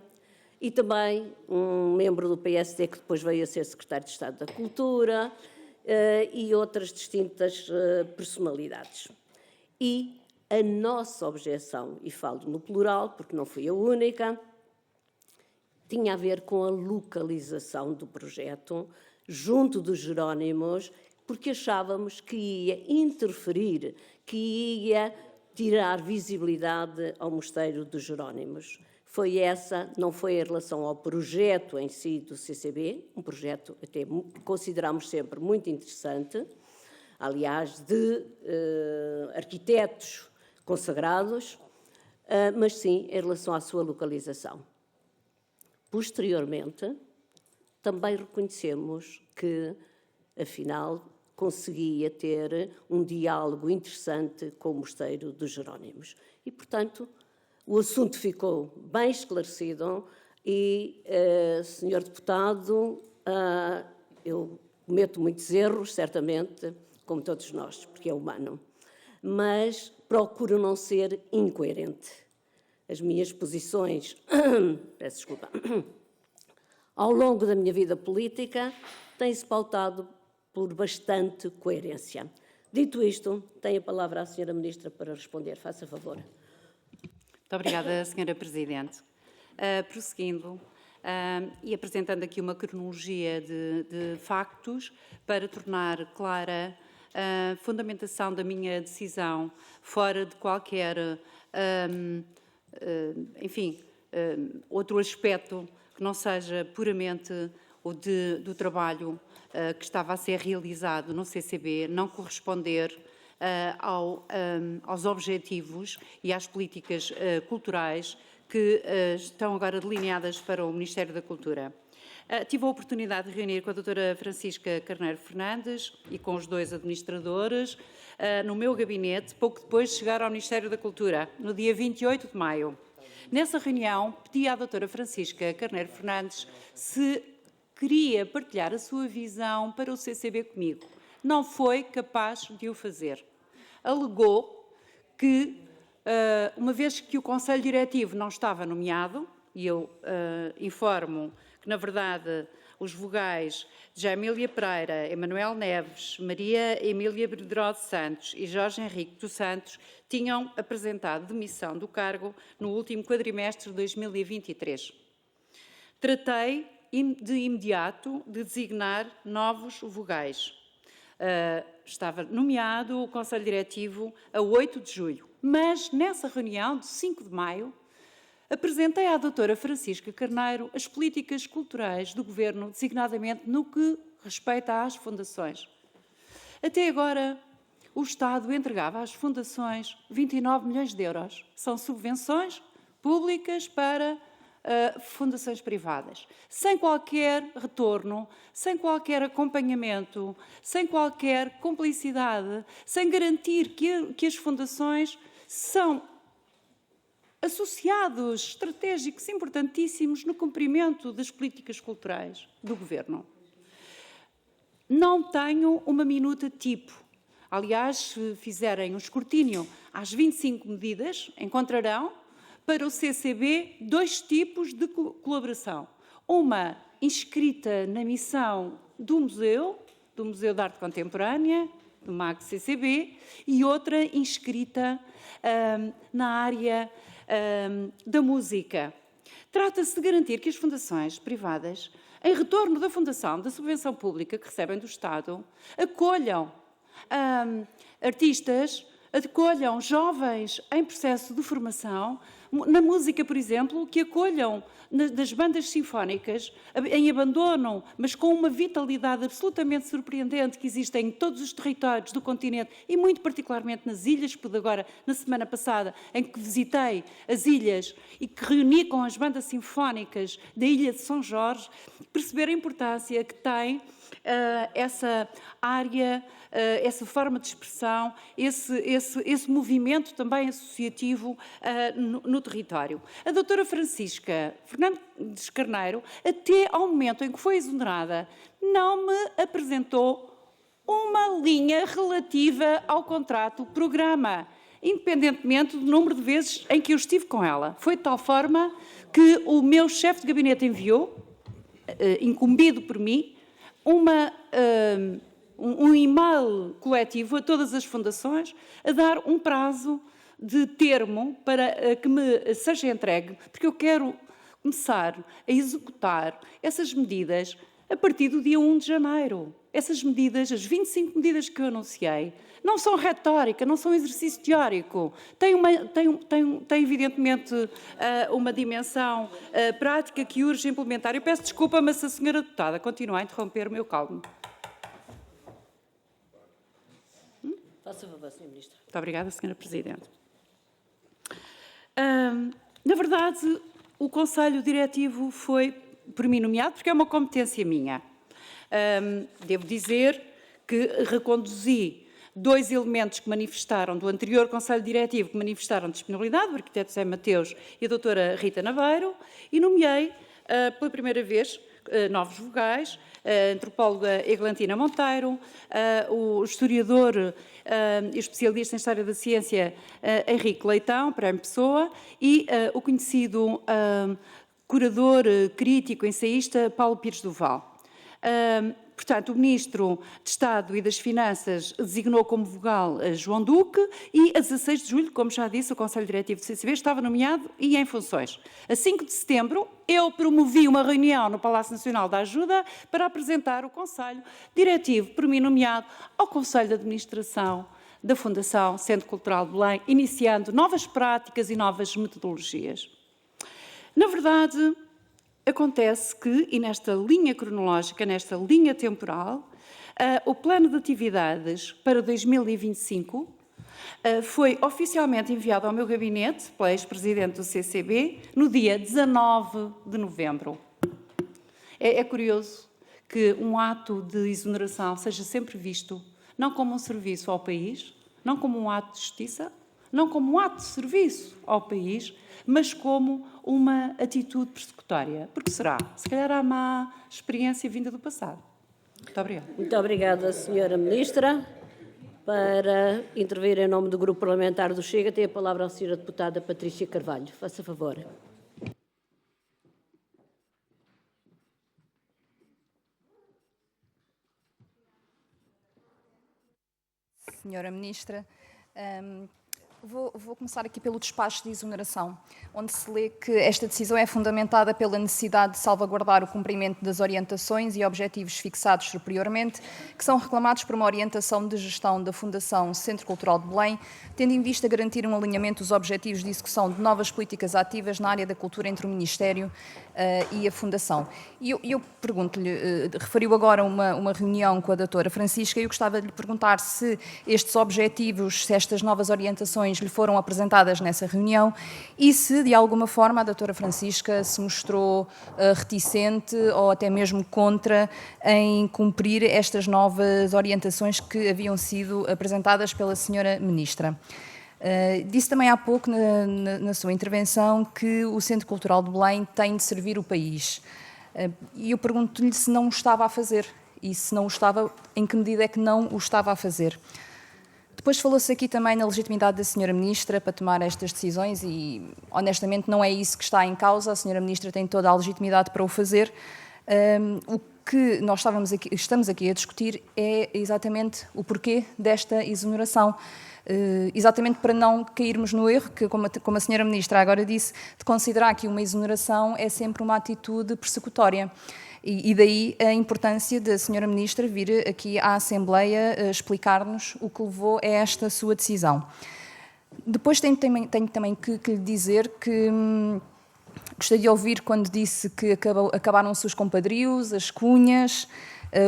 e também um membro do PSD que depois veio a ser secretário de Estado da Cultura e outras distintas personalidades. E a nossa objeção, e falo no plural porque não fui a única, tinha a ver com a localização do projeto junto dos Jerónimos, porque achávamos que ia interferir, que ia tirar visibilidade ao Mosteiro dos Jerónimos. Foi essa, não foi em relação ao projeto em si do CCB, um projeto até consideramos sempre muito interessante, aliás, de arquitetos consagrados, mas sim em relação à sua localização. Posteriormente, também reconhecemos que, afinal, conseguia ter um diálogo interessante com o Mosteiro dos Jerónimos. E, portanto, o assunto ficou bem esclarecido e, Sr. Deputado, eu cometo muitos erros, certamente, como todos nós, porque é humano, mas procuro não ser incoerente. As minhas posições, peço desculpa, ao longo da minha vida política, têm-se pautado por bastante coerência. Dito isto, tem a palavra a Sra. Ministra para responder. Faça favor. Muito obrigada, Sra. Presidente. Prosseguindo e apresentando aqui uma cronologia de factos para tornar clara a fundamentação da minha decisão fora de qualquer, outro aspecto que não seja puramente o do trabalho que estava a ser realizado no CCB, não corresponder aos objetivos e às políticas culturais que estão agora delineadas para o Ministério da Cultura. Tive a oportunidade de reunir com a doutora Francisca Carneiro Fernandes e com os dois administradores no meu gabinete, pouco depois de chegar ao Ministério da Cultura, no dia 28 de maio. Nessa reunião, pedi à doutora Francisca Carneiro Fernandes se queria partilhar a sua visão para o CCB comigo. Não foi capaz de o fazer. Alegou que, uma vez que o Conselho Diretivo não estava nomeado, e eu informo que, na verdade, os vogais de Emília Pereira, Emanuel Neves, Maria Emília Brederó de Santos e Jorge Henrique dos Santos tinham apresentado demissão do cargo no último quadrimestre de 2023. Tratei de imediato de designar novos vogais. Estava nomeado o Conselho Diretivo a 8 de julho, mas nessa reunião de 5 de maio apresentei à doutora Francisca Carneiro as políticas culturais do Governo, designadamente no que respeita às fundações. Até agora, o Estado entregava às fundações 29 milhões de euros. São subvenções públicas para fundações privadas, sem qualquer retorno, sem qualquer acompanhamento, sem qualquer cumplicidade, sem garantir que as fundações são associados estratégicos importantíssimos no cumprimento das políticas culturais do Governo. Não tenho uma minuta tipo. Aliás, se fizerem um escrutínio às 25 medidas, encontrarão para o CCB dois tipos de colaboração. Uma inscrita na missão do Museu de Arte Contemporânea, do MAG-CCB, e outra inscrita na área da música. Trata-se de garantir que as fundações privadas, em retorno da fundação, da subvenção pública que recebem do Estado, acolham artistas, acolham jovens em processo de formação, na música, por exemplo, que acolham das bandas sinfónicas em abandono, mas com uma vitalidade absolutamente surpreendente que existe em todos os territórios do continente e muito particularmente nas ilhas, pude agora, na semana passada, em que visitei as ilhas e que reuni com as bandas sinfónicas da Ilha de São Jorge, perceber a importância que tem essa área, essa forma de expressão, esse movimento também associativo no território. A doutora Francisca Fernandes Carneiro, até ao momento em que foi exonerada, não me apresentou uma linha relativa ao contrato-programa, independentemente do número de vezes em que eu estive com ela. Foi de tal forma que o meu chefe de gabinete enviou, incumbido por mim, um e-mail coletivo a todas as fundações a dar um prazo de termo para que me seja entregue, porque eu quero começar a executar essas medidas a partir do dia 1 de janeiro. Essas medidas, as 25 medidas que eu anunciei, não são retórica, não são exercício teórico. Tem evidentemente, uma dimensão prática que urge implementar. Eu peço desculpa, mas a senhora deputada continua a interromper-me, eu calmo. Faça favor, Sra. Ministra. Muito obrigada, Sra. Presidente. Na verdade, o Conselho Diretivo foi por mim nomeado, porque é uma competência minha. Devo dizer que reconduzi 2 elementos que manifestaram, do anterior Conselho Diretivo, que manifestaram disponibilidade, o arquiteto José Mateus e a doutora Rita Naveiro, e nomeei, pela primeira vez, novos vogais, a antropóloga Eglantina Monteiro, o historiador e especialista em História da Ciência Henrique Leitão, Prémio Pessoa, e o conhecido curador, crítico, ensaísta Paulo Pires do Val. Portanto, o Ministro de Estado e das Finanças designou como vogal João Duque e, a 16 de julho, como já disse, o Conselho Diretivo do CCB estava nomeado e em funções. A 5 de setembro, eu promovi uma reunião no Palácio Nacional da Ajuda para apresentar o Conselho Diretivo, por mim nomeado, ao Conselho de Administração da Fundação Centro Cultural de Belém, iniciando novas práticas e novas metodologias. Na verdade, acontece que, e nesta linha cronológica, nesta linha temporal, o plano de atividades para 2025 foi oficialmente enviado ao meu gabinete, pela ex-presidente do CCB, no dia 19 de novembro. É curioso que um ato de exoneração seja sempre visto não como um serviço ao país, não como um ato de justiça, não como um ato de serviço ao país, mas como uma atitude persecutória. Porque será? Se calhar há má experiência vinda do passado. Muito obrigada. Muito obrigada, Sra. Ministra. Para intervir em nome do Grupo Parlamentar do Chega, tem a palavra a Sra. Deputada Patrícia Carvalho. Faça favor. Senhora Ministra, vou começar aqui pelo despacho de exoneração, onde se lê que esta decisão é fundamentada pela necessidade de salvaguardar o cumprimento das orientações e objetivos fixados superiormente, que são reclamados por uma orientação de gestão da Fundação Centro Cultural de Belém, tendo em vista garantir um alinhamento dos objetivos de execução de novas políticas ativas na área da cultura entre o Ministério e a Fundação. E eu pergunto-lhe, referiu agora uma reunião com a doutora Francisca, e eu gostava de lhe perguntar se estes objetivos, se estas novas orientações lhe foram apresentadas nessa reunião e se, de alguma forma, a doutora Francisca se mostrou reticente ou até mesmo contra em cumprir estas novas orientações que haviam sido apresentadas pela senhora Ministra. Disse também há pouco, na sua intervenção, que o Centro Cultural de Belém tem de servir o país. E eu pergunto-lhe se não o estava a fazer. E se não o estava, em que medida é que não o estava a fazer? Depois falou-se aqui também na legitimidade da Sra. Ministra para tomar estas decisões e, honestamente, não é isso que está em causa. A Sra. Ministra tem toda a legitimidade para o fazer. O que nós estamos aqui a discutir é exatamente o porquê desta exoneração. Exatamente para não cairmos no erro, que, como a Sra. Ministra agora disse, de considerar que uma exoneração é sempre uma atitude persecutória. E daí a importância da Sra. Ministra vir aqui à Assembleia explicar-nos o que levou a esta sua decisão. Depois tenho também que lhe dizer que gostaria de ouvir quando disse que acabaram-se os compadrios, as cunhas,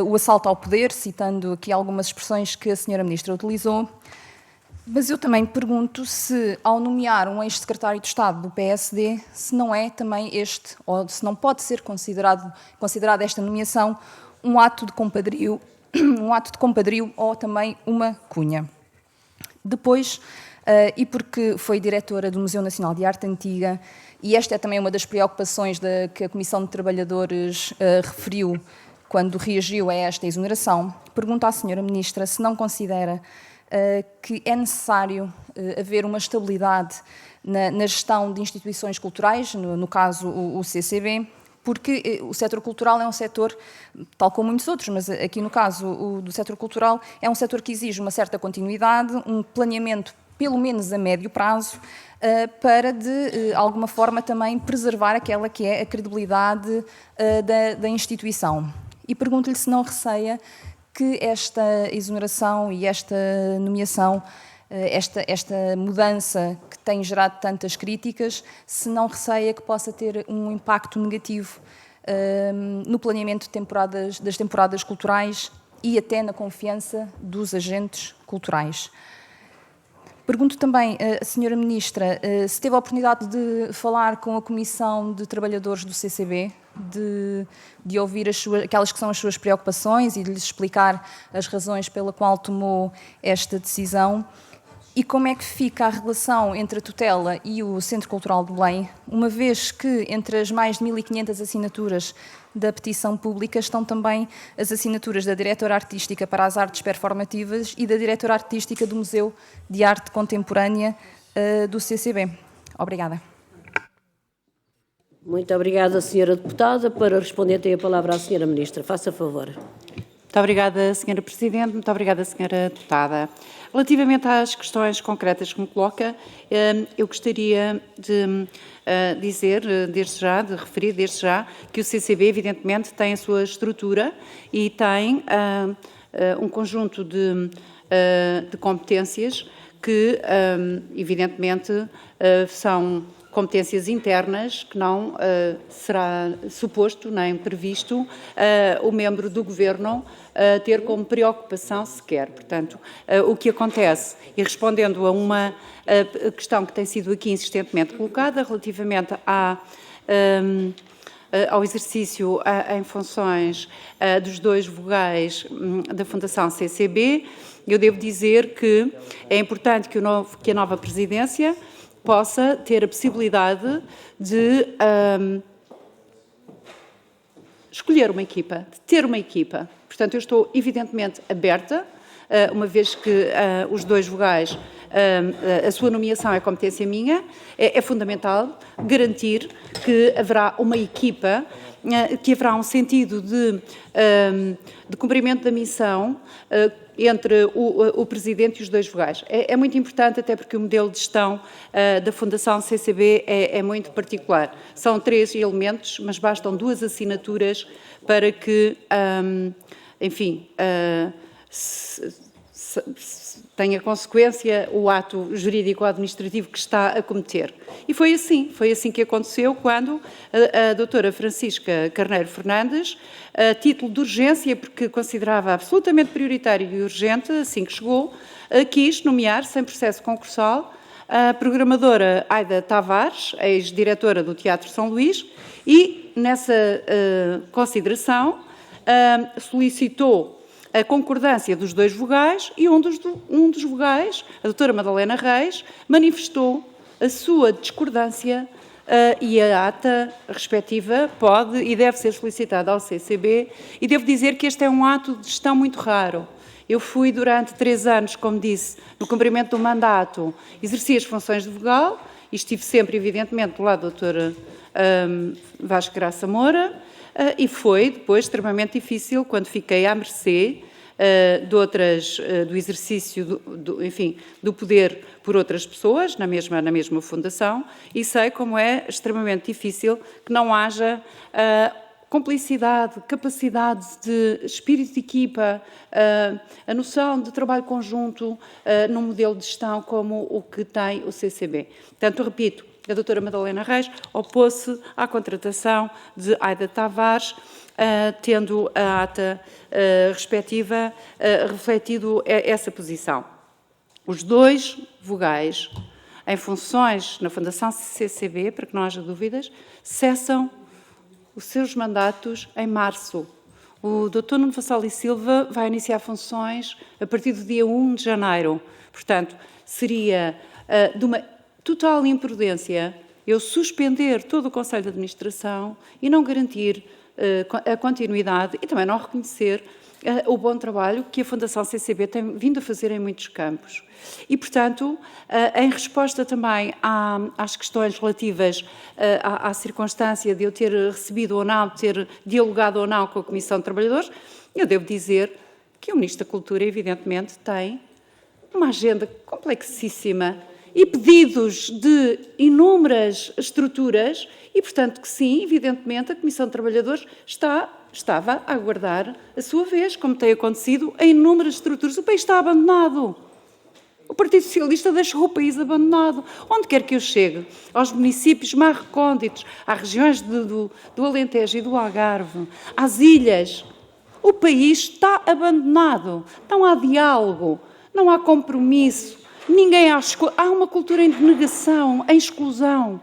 o assalto ao poder, citando aqui algumas expressões que a senhora Ministra utilizou. Mas eu também pergunto se, ao nomear um ex-secretário de Estado do PSD, se não é também ou se não pode ser considerada esta nomeação um ato de compadrio, ou também uma cunha. Depois, e porque foi diretora do Museu Nacional de Arte Antiga, e esta é também uma das preocupações que a Comissão de Trabalhadores referiu quando reagiu a esta exoneração, pergunto à senhora Ministra se não considera que é necessário haver uma estabilidade na gestão de instituições culturais, no caso o CCB, porque o setor cultural é um setor, tal como muitos outros, mas aqui no caso do setor cultural, é um setor que exige uma certa continuidade, um planeamento pelo menos a médio prazo, para de alguma forma também preservar aquela que é a credibilidade da instituição. E pergunto-lhe se não receia que esta exoneração e esta nomeação, esta mudança que tem gerado tantas críticas, se não receia que possa ter um impacto negativo no planeamento das temporadas culturais e até na confiança dos agentes culturais. Pergunto também à senhora Ministra se teve a oportunidade de falar com a Comissão de Trabalhadores do CCB, de ouvir aquelas que são as suas preocupações e de lhes explicar as razões pela qual tomou esta decisão, e como é que fica a relação entre a tutela e o Centro Cultural de Belém, uma vez que entre as mais de 1.500 assinaturas da petição pública estão também as assinaturas da diretora artística para as artes performativas e da diretora artística do Museu de Arte Contemporânea do CCB. Obrigada. Muito obrigada, senhora deputada. Para responder, tem a palavra a senhora Ministra. Faça favor. Muito obrigada, senhora Presidente. Muito obrigada, senhora deputada. Relativamente às questões concretas que me coloca, eu gostaria de dizer, de referir desde já, que o CCB, evidentemente, tem a sua estrutura e tem um conjunto de competências que, evidentemente, são competências internas que não será suposto nem previsto o membro do Governo ter como preocupação sequer. Portanto, o que acontece, e respondendo a uma questão que tem sido aqui insistentemente colocada, relativamente ao exercício em funções dos 2 vogais da Fundação CCB, eu devo dizer que é importante que a nova presidência possa ter a possibilidade de escolher uma equipa, de ter uma equipa. Portanto, eu estou evidentemente aberta, uma vez que os 2 vogais, a sua nomeação é competência minha, é fundamental garantir que haverá uma equipa, que haverá um sentido de cumprimento da missão entre o Presidente e os 2 vogais. É muito importante, até porque o modelo de gestão da Fundação CCB é muito particular. São 3 elementos, mas bastam 2 assinaturas para que, enfim, tenha consequência o ato jurídico-administrativo que está a cometer. E foi assim que aconteceu quando a doutora Francisca Carneiro Fernandes, a título de urgência, porque considerava absolutamente prioritário e urgente, assim que chegou, quis nomear, sem processo concursal, a programadora Aida Tavares, ex-diretora do Teatro São Luís, e nessa consideração solicitou a concordância dos 2 vogais e um dos vogais, a doutora Madalena Reis, manifestou a sua discordância e a ata respectiva pode e deve ser solicitada ao CCB, e devo dizer que este é um ato de gestão muito raro. Eu fui durante 3 anos, como disse, no cumprimento do mandato, exerci as funções de vogal e estive sempre, evidentemente, do lado da doutora Vasco Graça Moura, e foi depois extremamente difícil quando fiquei à mercê do exercício enfim, do poder por outras pessoas na mesma fundação, e sei como é extremamente difícil que não haja complicidade, capacidade de espírito de equipa, a noção de trabalho conjunto num modelo de gestão como o que tem o CCB. Portanto, repito, a doutora Madalena Reis opôs-se à contratação de Aida Tavares, tendo a ata respectiva refletido essa posição. Os 2 vogais em funções na Fundação CCB, para que não haja dúvidas, cessam os seus mandatos em março. O Dr. Nuno Vassal e Silva vai iniciar funções a partir do dia 1 de janeiro. Portanto, seria de uma total imprudência eu suspender todo o Conselho de Administração e não garantir a continuidade e também não reconhecer o bom trabalho que a Fundação CCB tem vindo a fazer em muitos campos. E, portanto, em resposta também às questões relativas à circunstância de eu ter recebido ou não, ter dialogado ou não com a Comissão de Trabalhadores, eu devo dizer que o Ministro da Cultura, evidentemente, tem uma agenda complexíssima e pedidos de inúmeras estruturas e, portanto, que sim, evidentemente, a Comissão de Trabalhadores estava a aguardar a sua vez, como tem acontecido em inúmeras estruturas. O país está abandonado. O Partido Socialista deixou o país abandonado. Onde quer que eu chegue, aos municípios mais recônditos, às regiões do Alentejo e do Algarve, às ilhas, o país está abandonado. Não há diálogo, não há compromisso, há uma cultura em negação, em exclusão.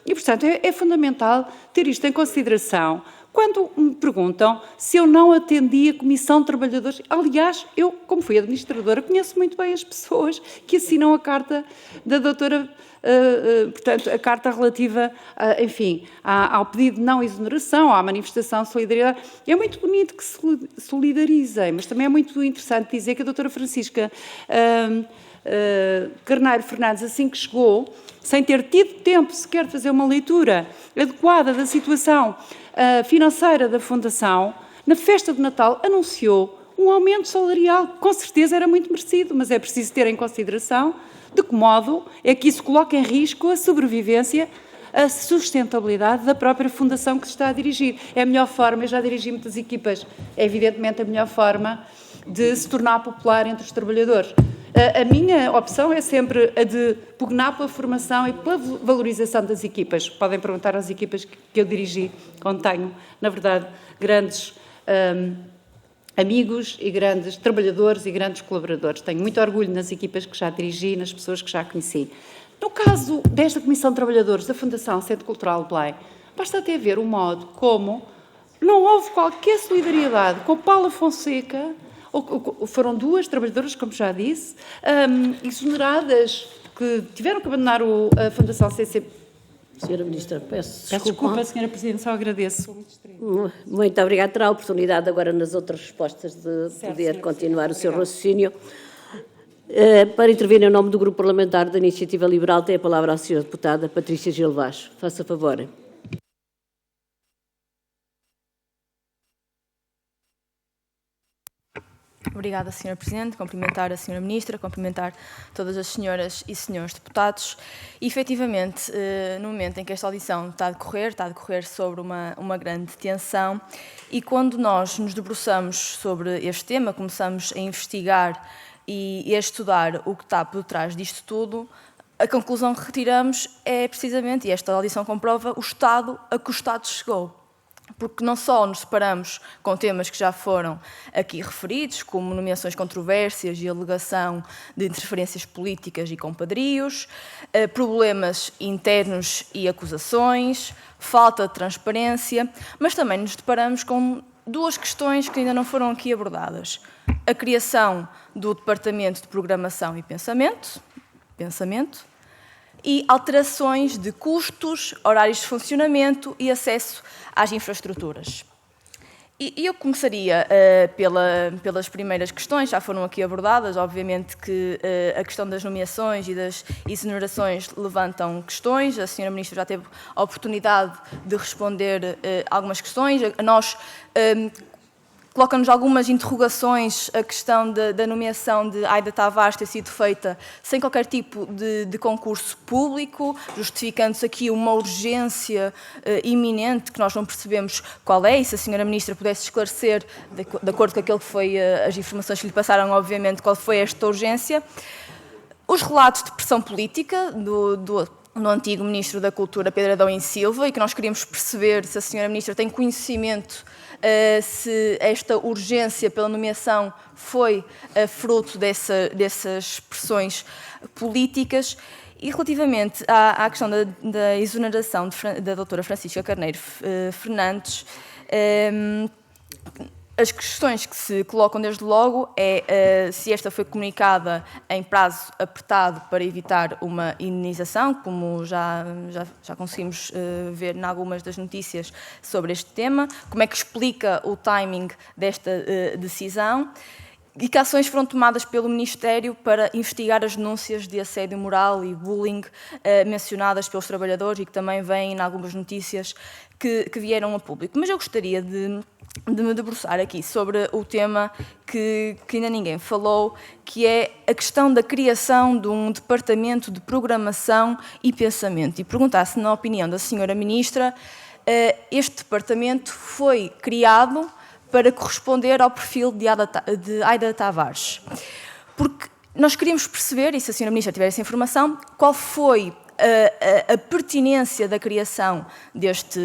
E, portanto, é fundamental ter isto em consideração. Quando me perguntam se eu não atendi a Comissão de Trabalhadores, aliás, eu, como fui administradora, conheço muito bem as pessoas que assinam a carta da doutora, portanto, a carta relativa, enfim, ao pedido de não exoneração, à manifestação de solidariedade. É muito bonito que se solidarizem, mas também é muito interessante dizer que a doutora Francisca Carneiro Fernandes, assim que chegou, sem ter tido tempo sequer de fazer uma leitura adequada da situação financeira da Fundação, na festa de Natal anunciou um aumento salarial, que com certeza era muito merecido, mas é preciso ter em consideração de que modo é que isso coloca em risco a sobrevivência, a sustentabilidade da própria Fundação que se está a dirigir. É a melhor forma, eu já dirigi muitas equipas, é evidentemente a melhor forma de se tornar popular entre os trabalhadores. A minha opção é sempre a de pugnar pela formação e pela valorização das equipas. Podem perguntar às equipas que eu dirigi, onde tenho, na verdade, grandes amigos e grandes trabalhadores e grandes colaboradores. Tenho muito orgulho nas equipas que já dirigi, nas pessoas que já conheci. No caso desta Comissão de Trabalhadores da Fundação Centro Cultural de Belém, basta até ver o modo como não houve qualquer solidariedade com Paula Fonseca. Foram 2 trabalhadoras, como já disse, exoneradas, que tiveram que abandonar a Fundação CCB. Senhora Ministra, peço Desculpa, Senhora Presidente, só agradeço. Muito obrigada. Terá a oportunidade agora nas outras respostas de poder continuar o seu raciocínio. Para intervir em nome do Grupo Parlamentar da Iniciativa Liberal, tem a palavra a senhora deputada Patrícia Gil Vaz. Faça favor. Obrigada, Sra. Presidente. Cumprimentar a Sra. Ministra, cumprimentar todas as senhoras e senhores deputados. E, efetivamente, no momento em que esta audição está a decorrer sobre uma grande tensão, e quando nós nos debruçamos sobre este tema, começamos a investigar e a estudar o que está por trás disto tudo, a conclusão que retiramos é precisamente, e esta audição comprova, o estado a que o Estado chegou. Porque não só nos deparamos com temas que já foram aqui referidos, como nomeações controvérsias e alegação de interferências políticas e compadrios, problemas internos e acusações, falta de transparência, mas também nos deparamos com 2 questões que ainda não foram aqui abordadas. A criação do Departamento de Programação e Pensamento e alterações de custos, horários de funcionamento e acesso às infraestruturas. E eu começaria pelas primeiras questões, já foram aqui abordadas, obviamente que a questão das nomeações e das exonerações levantam questões, a Sra. Ministra já teve a oportunidade de responder algumas questões. Nós coloca-nos algumas interrogações a questão da nomeação de Aida Tavares ter sido feita sem qualquer tipo de concurso público, justificando-se aqui uma urgência iminente que nós não percebemos qual é, e se a Sra. Ministra pudesse esclarecer, de acordo com aquilo que foi as informações que lhe passaram, obviamente, qual foi esta urgência. Os relatos de pressão política no antigo Ministro da Cultura, Pedro Adão e Silva, e que nós queríamos perceber se a Sra. Ministra tem conhecimento se esta urgência pela nomeação foi fruto dessas pressões políticas. E relativamente à questão da exoneração da doutora Francisca Carneiro Fernandes, as questões que se colocam desde logo é se esta foi comunicada em prazo apertado para evitar uma indenização, como já conseguimos ver em algumas das notícias sobre este tema, como é que explica o timing desta decisão, e que ações foram tomadas pelo Ministério para investigar as denúncias de assédio moral e bullying mencionadas pelos trabalhadores e que também vêm em algumas notícias que vieram a público. Mas eu gostaria de me debruçar aqui sobre o tema que ainda ninguém falou, que é a questão da criação de um departamento de programação e pensamento. E perguntar se, na opinião da Sra. Ministra, este departamento foi criado para corresponder ao perfil de Aida Tavares. Porque nós queríamos perceber, e se a Sra. Ministra tiver essa informação, qual foi a pertinência da criação deste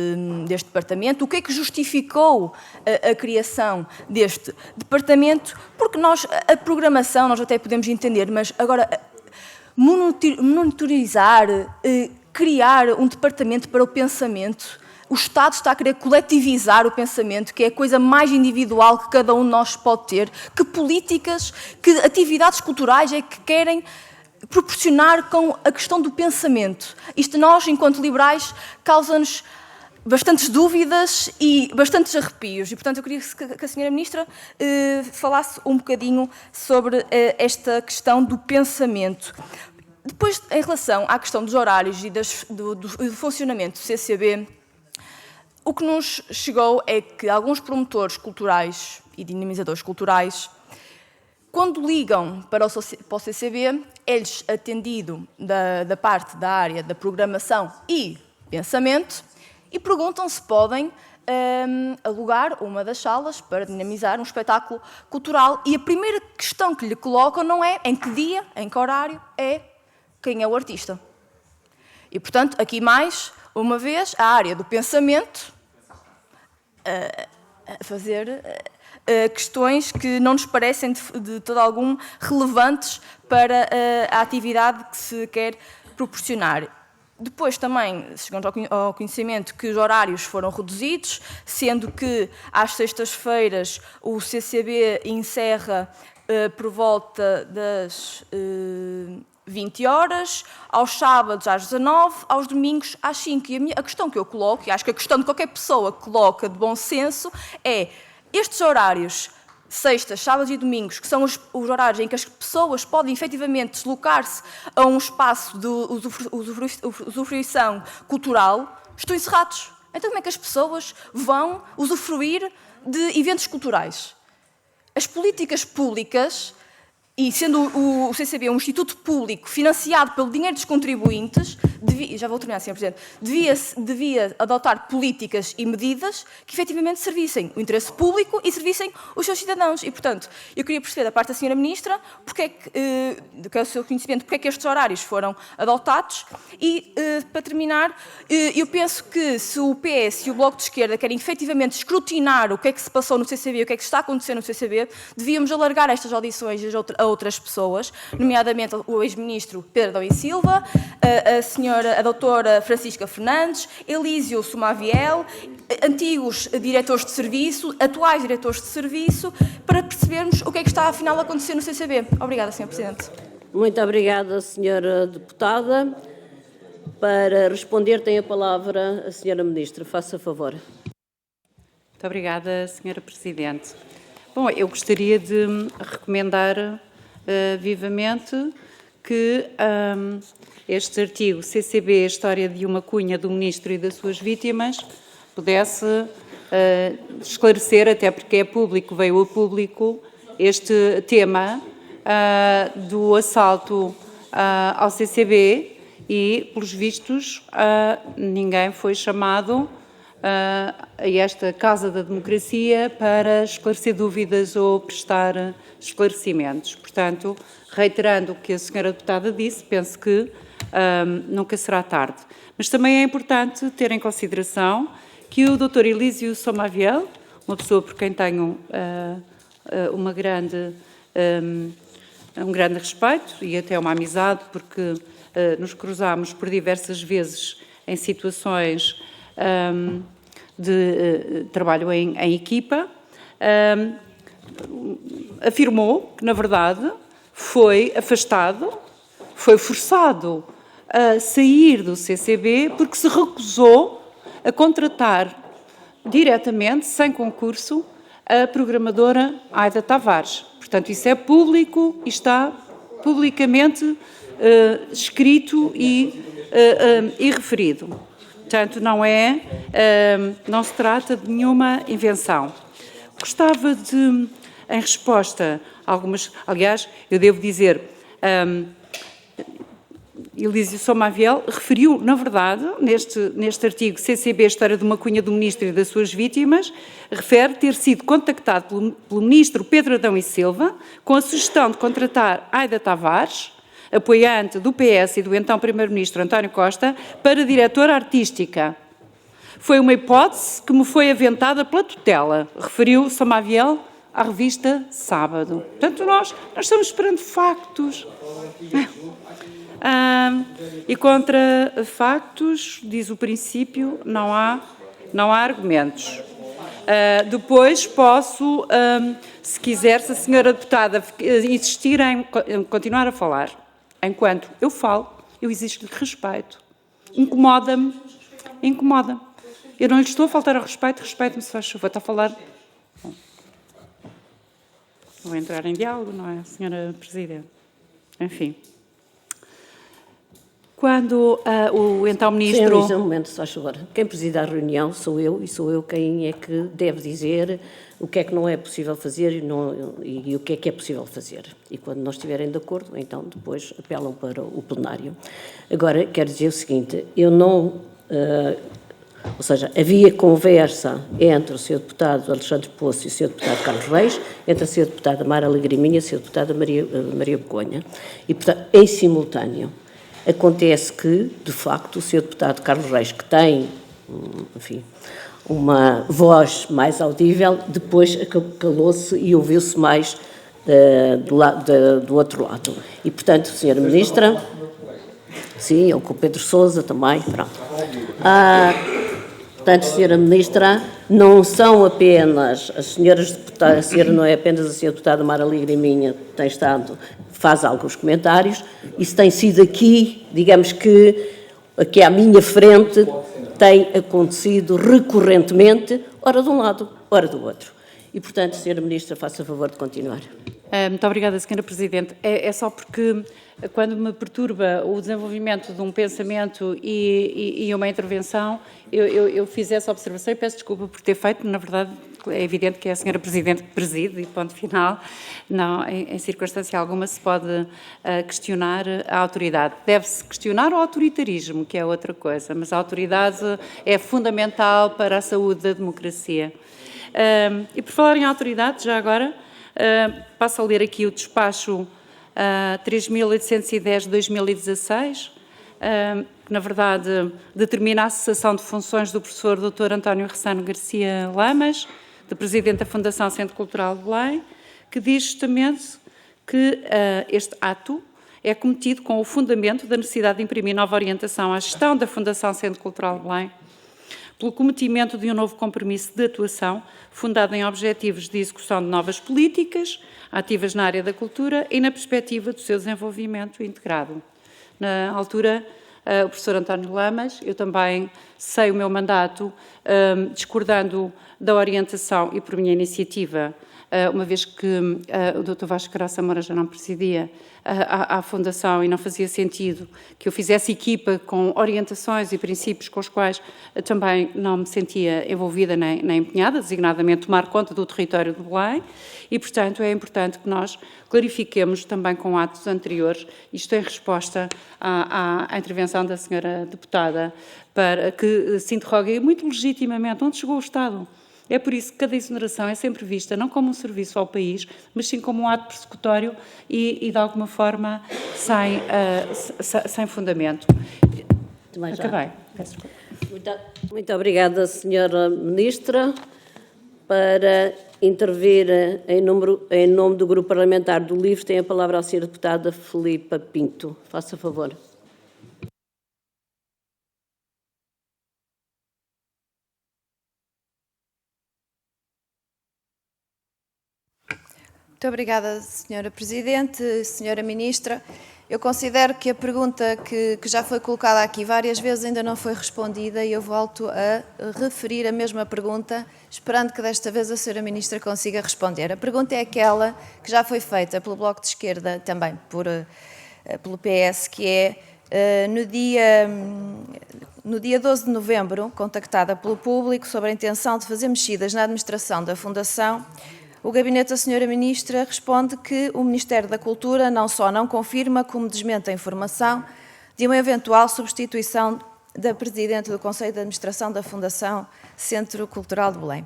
departamento, o que é que justificou a criação deste departamento, porque a programação nós até podemos entender, mas agora monitorizar, criar um departamento para o pensamento, o Estado está a querer coletivizar o pensamento, que é a coisa mais individual que cada um de nós pode ter. Que políticas, que atividades culturais é que querem proporcionar com a questão do pensamento? Isto, nós, enquanto liberais, causa-nos bastantes dúvidas e bastantes arrepios. E, portanto, eu queria que a Sra. Ministra falasse um bocadinho sobre esta questão do pensamento. Depois, em relação à questão dos horários e do funcionamento do CCB, o que nos chegou é que alguns promotores culturais e dinamizadores culturais, quando ligam para o CCB, é-lhes atendido da parte da área da programação e pensamento e perguntam se podem alugar uma das salas para dinamizar um espetáculo cultural. E a primeira questão que lhe colocam não é em que dia, em que horário, é quem é o artista. E, portanto, aqui mais uma vez, a área do pensamento a fazer questões que não nos parecem de todo algum relevantes para a atividade que se quer proporcionar. Depois também chegamos ao conhecimento que os horários foram reduzidos, sendo que às sextas-feiras o CCB encerra por volta das 20 horas, aos sábados às 19, aos domingos às 5. E a questão que eu coloco, e acho que a questão de qualquer pessoa que coloca de bom senso, é estes horários, sextas, sábados e domingos, que são os horários em que as pessoas podem efetivamente deslocar-se a um espaço de usufruição cultural, estão encerrados. Então como é que as pessoas vão usufruir de eventos culturais? As políticas públicas, e sendo o CCB um instituto público financiado pelo dinheiro dos contribuintes, já vou terminar, Sr. Presidente, devia adotar políticas e medidas que efetivamente servissem o interesse público e servissem os seus cidadãos. E, portanto, eu queria perceber da parte da Sra. Ministra, que é o seu conhecimento, porque é que estes horários foram adotados. E, para terminar, eu penso que se o PS e o Bloco de Esquerda querem efetivamente escrutinar o que é que se passou no CCB, o que é que está acontecendo no CCB, devíamos alargar estas audições a outras pessoas, nomeadamente o ex-ministro Pedro Adão e Silva, a doutora Francisca Fernandes, Elísio Sumaviel, antigos diretores de serviço, atuais diretores de serviço, para percebermos o que é que está afinal a acontecer no CCB. Obrigada, Sr. Presidente. Muito obrigada, Sra. Deputada. Para responder tem a palavra a Sra. Ministra. Faça favor. Muito obrigada, Sra. Presidente. Bom, eu gostaria de recomendar vivamente que este artigo CCB, a história de uma cunha do Ministro e das suas vítimas, pudesse esclarecer, até porque é público, veio a público, este tema do assalto ao CCB e, pelos vistos, ninguém foi chamado a esta Casa da Democracia para esclarecer dúvidas ou prestar esclarecimentos. Portanto, reiterando o que a senhora deputada disse, penso que nunca será tarde. Mas também é importante ter em consideração que o Dr. Elísio Somaviel, uma pessoa por quem tenho um grande respeito e até uma amizade, porque nos cruzámos por diversas vezes em situações de trabalho em equipa, afirmou que, na verdade, foi afastado, foi forçado a sair do CCB porque se recusou a contratar diretamente, sem concurso, a programadora Aida Tavares. Portanto, isso é público e está publicamente escrito e referido. Portanto, não se trata de nenhuma invenção. Gostava de, em resposta a algumas... Aliás, eu devo dizer, Elísio Somaviel referiu, na verdade, neste artigo CCB, História de uma Cunha do Ministro e das suas vítimas, refere ter sido contactado pelo Ministro Pedro Adão e Silva com a sugestão de contratar Aida Tavares, apoiante do PS e do então Primeiro-Ministro António Costa, para diretora artística. Foi uma hipótese que me foi aventada pela tutela, referiu Somaviel à revista Sábado. Portanto, nós estamos esperando factos. E contra factos, diz o princípio, não há argumentos. Depois posso, se quiser, se a senhora deputada insistir em continuar a falar, enquanto eu falo, eu exijo-lhe respeito. Incomoda-me. Eu não lhe estou a faltar ao respeito, respeite-me se faz favor. Está a falar... Bom. Vou entrar em diálogo, não é, senhora Presidente? Enfim. Quando o então Ministro... Senhora Luísa, um momento, se faz favor. Quem preside a reunião sou eu, e sou eu quem é que deve dizer o que é que não é possível fazer e o que é possível fazer. E quando não estiverem de acordo, então depois apelam para o plenário. Agora, quero dizer o seguinte, eu não... ou seja, havia conversa entre o Sr. Deputado Alexandre Poço e o Sr. Deputado Carlos Reis, entre a Sra. Deputada Mara Alegriminha e a Sra. Deputada Maria Begonha, e, portanto, em simultâneo. Acontece que, de facto, o Sr. Deputado Carlos Reis, que tem, enfim, uma voz mais audível, depois calou-se e ouviu-se mais do outro lado. E, portanto, Sra. Ministra... Sim, eu com o Pedro Sousa também, pronto. Portanto, Sra. Ministra, não são apenas as senhoras deputadas, a senhora não é apenas a senhora deputada Mara Alegriminha, tem estado, faz alguns comentários, isso tem sido aqui, digamos que aqui à minha frente, tem acontecido recorrentemente, ora de um lado, ora do outro. E, portanto, Sra. Ministra, faça favor de continuar. Muito obrigada, Sra. Presidente. É só porque, quando me perturba o desenvolvimento de um pensamento e uma intervenção, eu fiz essa observação e peço desculpa por ter feito. Na verdade, é evidente que é a Sra. Presidente que preside, e ponto final. Não, em circunstância alguma se pode questionar a autoridade. Deve-se questionar o autoritarismo, que é outra coisa, mas a autoridade é fundamental para a saúde da democracia. E por falar em autoridade, já agora, passo a ler aqui o despacho 3.810 de 2016, que, na verdade, determina a cessação de funções do professor Dr. António Ressano Garcia Lamas, de Presidente da Fundação Centro Cultural de Belém, que diz justamente que este ato é cometido com o fundamento da necessidade de imprimir nova orientação à gestão da Fundação Centro Cultural de Belém, pelo cometimento de um novo compromisso de atuação fundado em objetivos de execução de novas políticas ativas na área da cultura e na perspectiva do seu desenvolvimento integrado. Na altura, o professor António Lamas, eu também sei o meu mandato, discordando da orientação e por minha iniciativa uma vez que o Dr. Vasco Caraça Moura já não presidia a Fundação e não fazia sentido que eu fizesse equipa com orientações e princípios com os quais também não me sentia envolvida nem empenhada, designadamente tomar conta do território de Belém, e, portanto, é importante que nós clarifiquemos também com atos anteriores, isto em resposta à intervenção da senhora deputada, para que se interrogue muito legitimamente onde chegou o Estado. É por isso que cada exoneração é sempre vista não como um serviço ao país, mas sim como um ato persecutório e de alguma forma, sem fundamento. Acabei. Peço desculpa. Muito obrigada, senhora Ministra. Para intervir em nome do Grupo Parlamentar do LIVRE, tem a palavra a senhora deputada Filipa Pinto. Faça favor. Muito obrigada, Sra. Presidente, Sra. Ministra. Eu considero que a pergunta que já foi colocada aqui várias vezes ainda não foi respondida e eu volto a referir a mesma pergunta, esperando que desta vez a Sra. Ministra consiga responder. A pergunta é aquela que já foi feita pelo Bloco de Esquerda, também pelo PS, que é no dia 12 de novembro, contactada pelo público sobre a intenção de fazer mexidas na administração da Fundação. O gabinete da Sra. Ministra responde que o Ministério da Cultura não só não confirma, como desmente a informação de uma eventual substituição da Presidente do Conselho de Administração da Fundação Centro Cultural de Belém.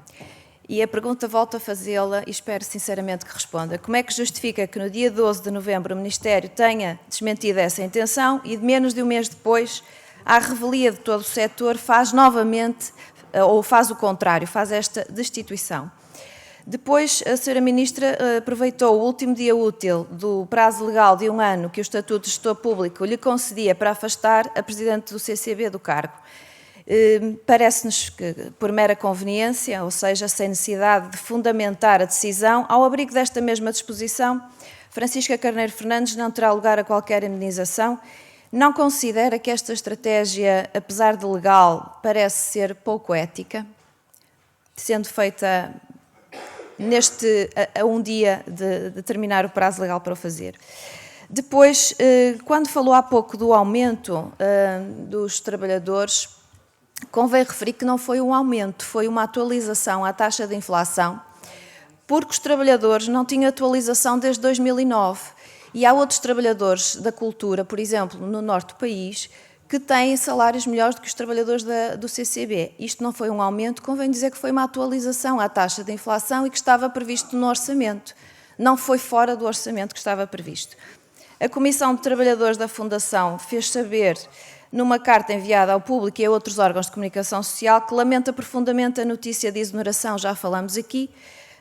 E a pergunta volto a fazê-la e espero sinceramente que responda. Como é que justifica que no dia 12 de novembro o Ministério tenha desmentido essa intenção e menos de um mês depois, à revelia de todo o setor, faz novamente, ou faz o contrário, faz esta destituição? Depois, a Sra. Ministra aproveitou o último dia útil do prazo legal de 1 ano que o Estatuto de Gestor Público lhe concedia para afastar a Presidente do CCB do cargo. Parece-nos que, por mera conveniência, ou seja, sem necessidade de fundamentar a decisão, ao abrigo desta mesma disposição, Francisca Carneiro Fernandes não terá lugar a qualquer indenização. Não considera que esta estratégia, apesar de legal, parece ser pouco ética, sendo feita a um dia de terminar o prazo legal para o fazer. Depois, quando falou há pouco do aumento dos trabalhadores, convém referir que não foi um aumento, foi uma atualização à taxa de inflação, porque os trabalhadores não tinham atualização desde 2009. E há outros trabalhadores da cultura, por exemplo, no norte do país, que têm salários melhores do que os trabalhadores do CCB. Isto não foi um aumento, convém dizer que foi uma atualização à taxa de inflação e que estava previsto no orçamento. Não foi fora do orçamento que estava previsto. A Comissão de Trabalhadores da Fundação fez saber, numa carta enviada ao público e a outros órgãos de comunicação social, que lamenta profundamente a notícia de exoneração, já falamos aqui,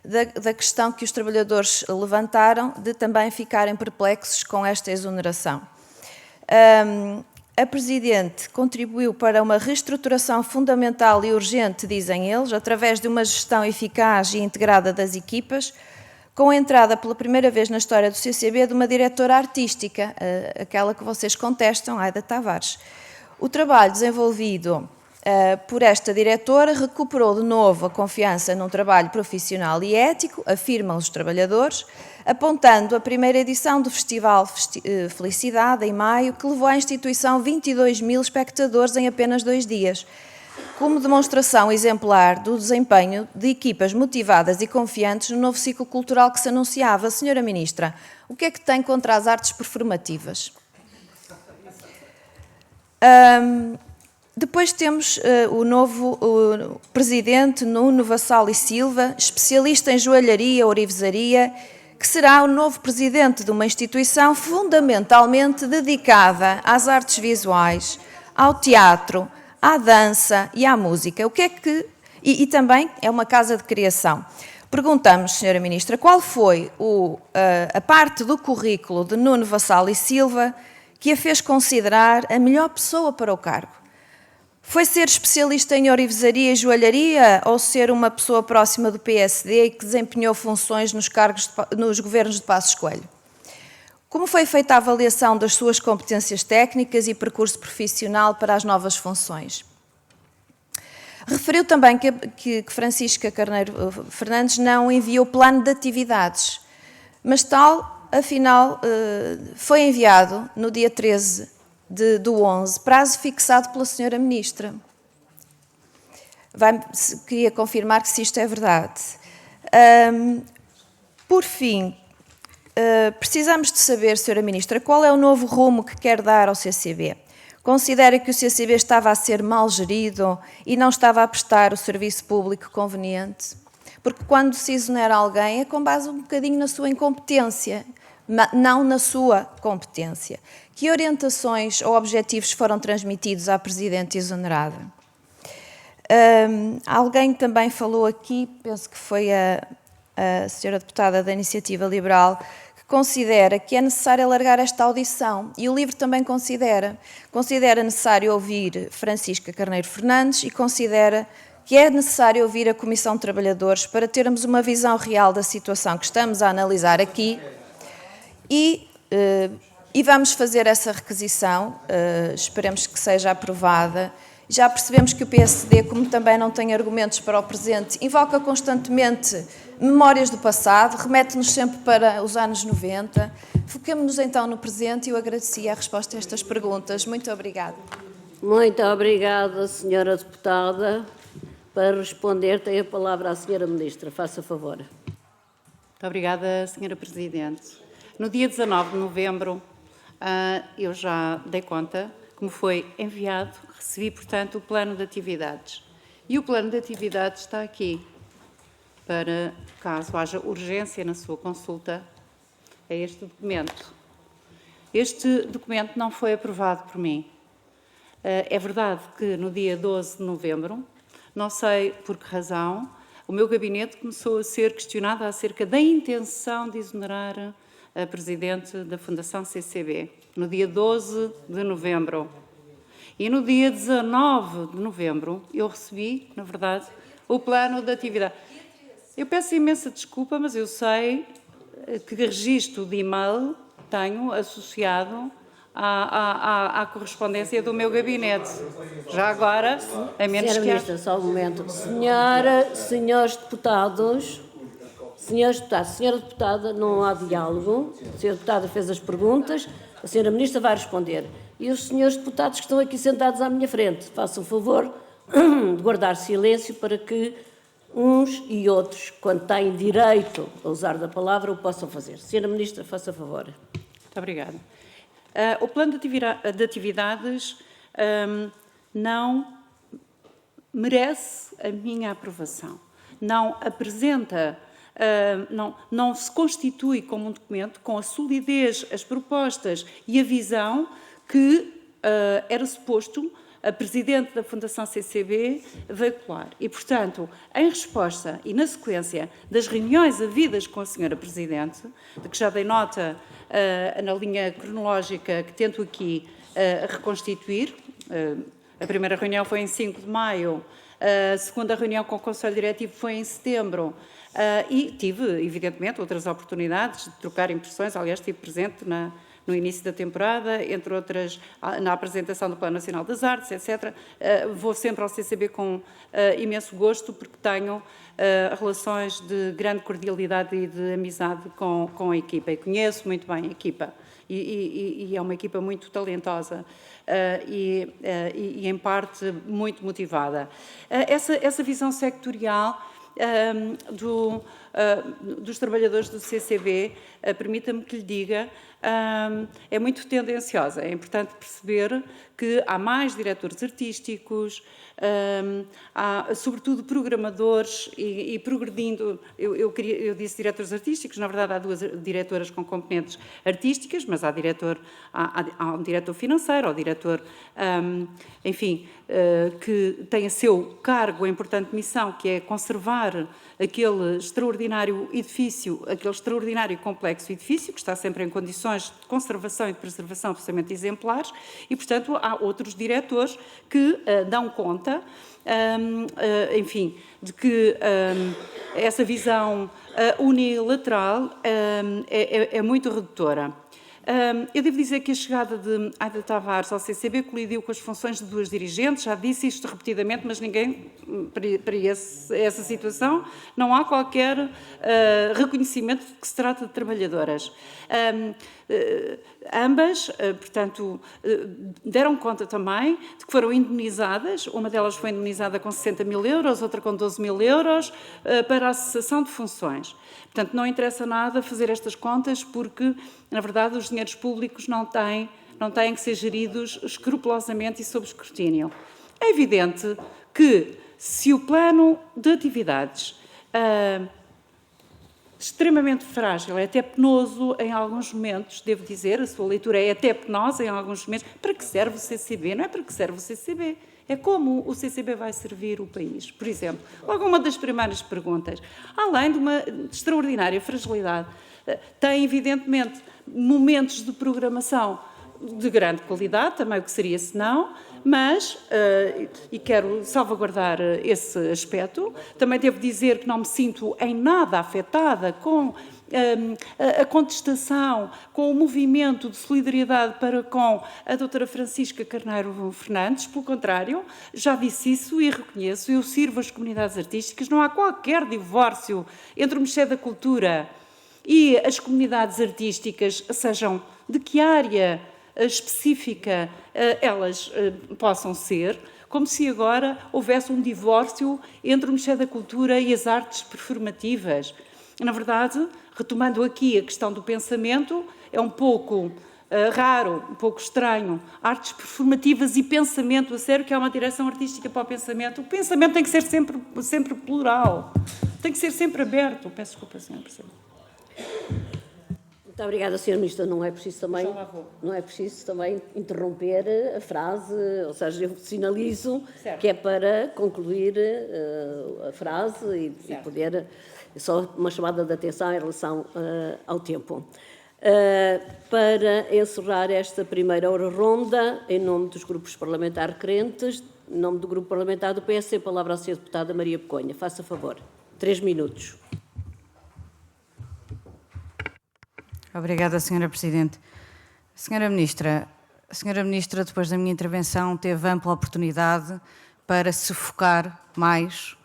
da questão que os trabalhadores levantaram, de também ficarem perplexos com esta exoneração. A Presidente contribuiu para uma reestruturação fundamental e urgente, dizem eles, através de uma gestão eficaz e integrada das equipas, com a entrada pela primeira vez na história do CCB de uma diretora artística, aquela que vocês contestam, Aida Tavares. O trabalho desenvolvido por esta diretora recuperou de novo a confiança num trabalho profissional e ético, afirmam os trabalhadores, apontando a primeira edição do Festival Felicidade, em maio, que levou à instituição 22 mil espectadores em apenas 2 dias, como demonstração exemplar do desempenho de equipas motivadas e confiantes no novo ciclo cultural que se anunciava. Senhora Ministra, o que é que tem contra as artes performativas? Depois temos o novo Presidente, Nuno Vassal e Silva, especialista em joalharia, ourivesaria, que será o novo Presidente de uma instituição fundamentalmente dedicada às artes visuais, ao teatro, à dança e à música. O que é que... E também é uma casa de criação. Perguntamos, Sra. Ministra, qual foi a parte do currículo de Nuno Vassal e Silva que a fez considerar a melhor pessoa para o cargo? Foi ser especialista em ourivesaria e joalharia ou ser uma pessoa próxima do PSD e que desempenhou funções nos governos de Passos Coelho? Como foi feita a avaliação das suas competências técnicas e percurso profissional para as novas funções? Referiu também que Francisca Carneiro Fernandes não enviou plano de atividades, mas tal, afinal, foi enviado no dia 13 do 11, prazo fixado pela Sra. Ministra. Queria confirmar que se isto é verdade. Por fim, precisamos de saber, Sra. Ministra, qual é o novo rumo que quer dar ao CCB? Considera que o CCB estava a ser mal gerido e não estava a prestar o serviço público conveniente? Porque quando se exonera alguém é com base um bocadinho na sua incompetência, não na sua competência. Que orientações ou objetivos foram transmitidos à Presidente exonerada? Alguém também falou aqui, penso que foi a Sra. Deputada da Iniciativa Liberal, considera que é necessário alargar esta audição, e o LIVRE também considera necessário ouvir Francisca Carneiro Fernandes e considera que é necessário ouvir a Comissão de Trabalhadores para termos uma visão real da situação que estamos a analisar aqui e vamos fazer essa requisição, esperemos que seja aprovada. Já percebemos que o PSD, como também não tem argumentos para o presente, invoca constantemente memórias do passado, remete-nos sempre para os anos 90. Foquemos-nos então no presente e eu agradecia a resposta a estas perguntas. Muito obrigada. Muito obrigada, Sra. Deputada. Para responder, tem a palavra a Sra. Ministra. Faça favor. Muito obrigada, Sra. Presidente. No dia 19 de novembro, eu já dei conta que me foi enviado, recebi, portanto, o plano de atividades. E o plano de atividades está aqui, para caso haja urgência na sua consulta, é este documento. Este documento não foi aprovado por mim. É verdade que no dia 12 de novembro, não sei por que razão, o meu gabinete começou a ser questionado acerca da intenção de exonerar a Presidente da Fundação CCB, no dia 12 de novembro. E no dia 19 de novembro, eu recebi, na verdade, o plano de atividade. Eu peço imensa desculpa, mas eu sei que registro de e-mail tenho associado à correspondência do meu gabinete. Já agora, a menos Senhora que... Ministra, só um momento. Senhores deputados, Senhora Deputada, não há diálogo. A Senhora Deputada fez as perguntas, a Senhora Ministra vai responder. E os senhores deputados que estão aqui sentados à minha frente, façam o favor de guardar silêncio para que uns e outros, quando têm direito a usar da palavra, o possam fazer. Senhora Ministra, faça favor. Muito obrigada. O plano de atividades não merece a minha aprovação. Não apresenta, não se constitui como um documento com a solidez, as propostas e a visão que era suposto a Presidente da Fundação CCB veicular. E, portanto, em resposta e na sequência das reuniões havidas com a Sra. Presidente, de que já dei nota na linha cronológica que tento aqui reconstituir, a primeira reunião foi em 5 de maio, a segunda reunião com o Conselho Diretivo foi em setembro, e tive, evidentemente, outras oportunidades de trocar impressões. Aliás, estive presente no início da temporada, entre outras, na apresentação do Plano Nacional das Artes, etc. Vou sempre ao CCB com imenso gosto, porque tenho relações de grande cordialidade e de amizade com a equipa, e conheço muito bem a equipa, e é uma equipa muito talentosa e em parte, muito motivada. Essa visão sectorial dos trabalhadores do CCB, permita-me que lhe diga, é muito tendenciosa. É importante perceber que há mais diretores artísticos, há sobretudo programadores e progredindo. Eu disse diretores artísticos, na verdade há 2 diretoras com componentes artísticas, mas há um diretor financeiro, há um diretor, enfim, que tem a seu cargo a importante missão, que é conservar aquele extraordinário edifício, aquele extraordinário e complexo edifício, que está sempre em condições de conservação e de preservação absolutamente exemplares, e, portanto, há outros diretores que dão conta, enfim, de que essa visão unilateral é muito redutora. Eu devo dizer que a chegada de Aida Tavares ao CCB colidiu com as funções de 2 dirigentes, já disse isto repetidamente, mas ninguém, para essa situação, não há qualquer reconhecimento de que se trata de trabalhadoras. Ambas, portanto, deram conta também de que foram indemnizadas, uma delas foi indemnizada com 60 mil euros, outra com 12 mil euros, para a cessação de funções. Portanto, não interessa nada fazer estas contas porque, na verdade, os dinheiros públicos não têm que ser geridos escrupulosamente e sob escrutínio. É evidente que, se o plano de atividades extremamente frágil, é até penoso em alguns momentos, devo dizer, a sua leitura é até penosa em alguns momentos, para que serve o CCB? Não é para que serve o CCB, é como o CCB vai servir o país. Por exemplo, logo uma das primeiras perguntas, além de uma extraordinária fragilidade, tem evidentemente momentos de programação de grande qualidade, também o que seria se não, mas, e quero salvaguardar esse aspecto, também devo dizer que não me sinto em nada afetada com a contestação, com o movimento de solidariedade para com a doutora Francisca Carneiro Fernandes, pelo contrário, já disse isso e reconheço, eu sirvo as comunidades artísticas, não há qualquer divórcio entre o Ministério da Cultura e as comunidades artísticas, sejam de que área específica elas possam ser, como se agora houvesse um divórcio entre o Ministério da Cultura e as artes performativas. Na verdade, retomando aqui a questão do pensamento, é um pouco raro, um pouco estranho, artes performativas e pensamento a sério, que há uma direção artística para o pensamento. O pensamento tem que ser sempre plural, tem que ser sempre aberto. Peço desculpa, Sra. Presidente. Muito obrigada, Sra. Ministra. Não é preciso também interromper a frase, ou seja, eu sinalizo que é para concluir a frase e poder... Só uma chamada de atenção em relação ao tempo. Para encerrar esta primeira ronda, em nome dos grupos parlamentares requerentes, em nome do Grupo Parlamentar do PS, a palavra à Sra. Deputada Maria Peconha. Faça favor. 3 minutos. Obrigada, Sra. Presidente. Sra. Ministra, depois da minha intervenção, teve ampla oportunidade para se focar mais,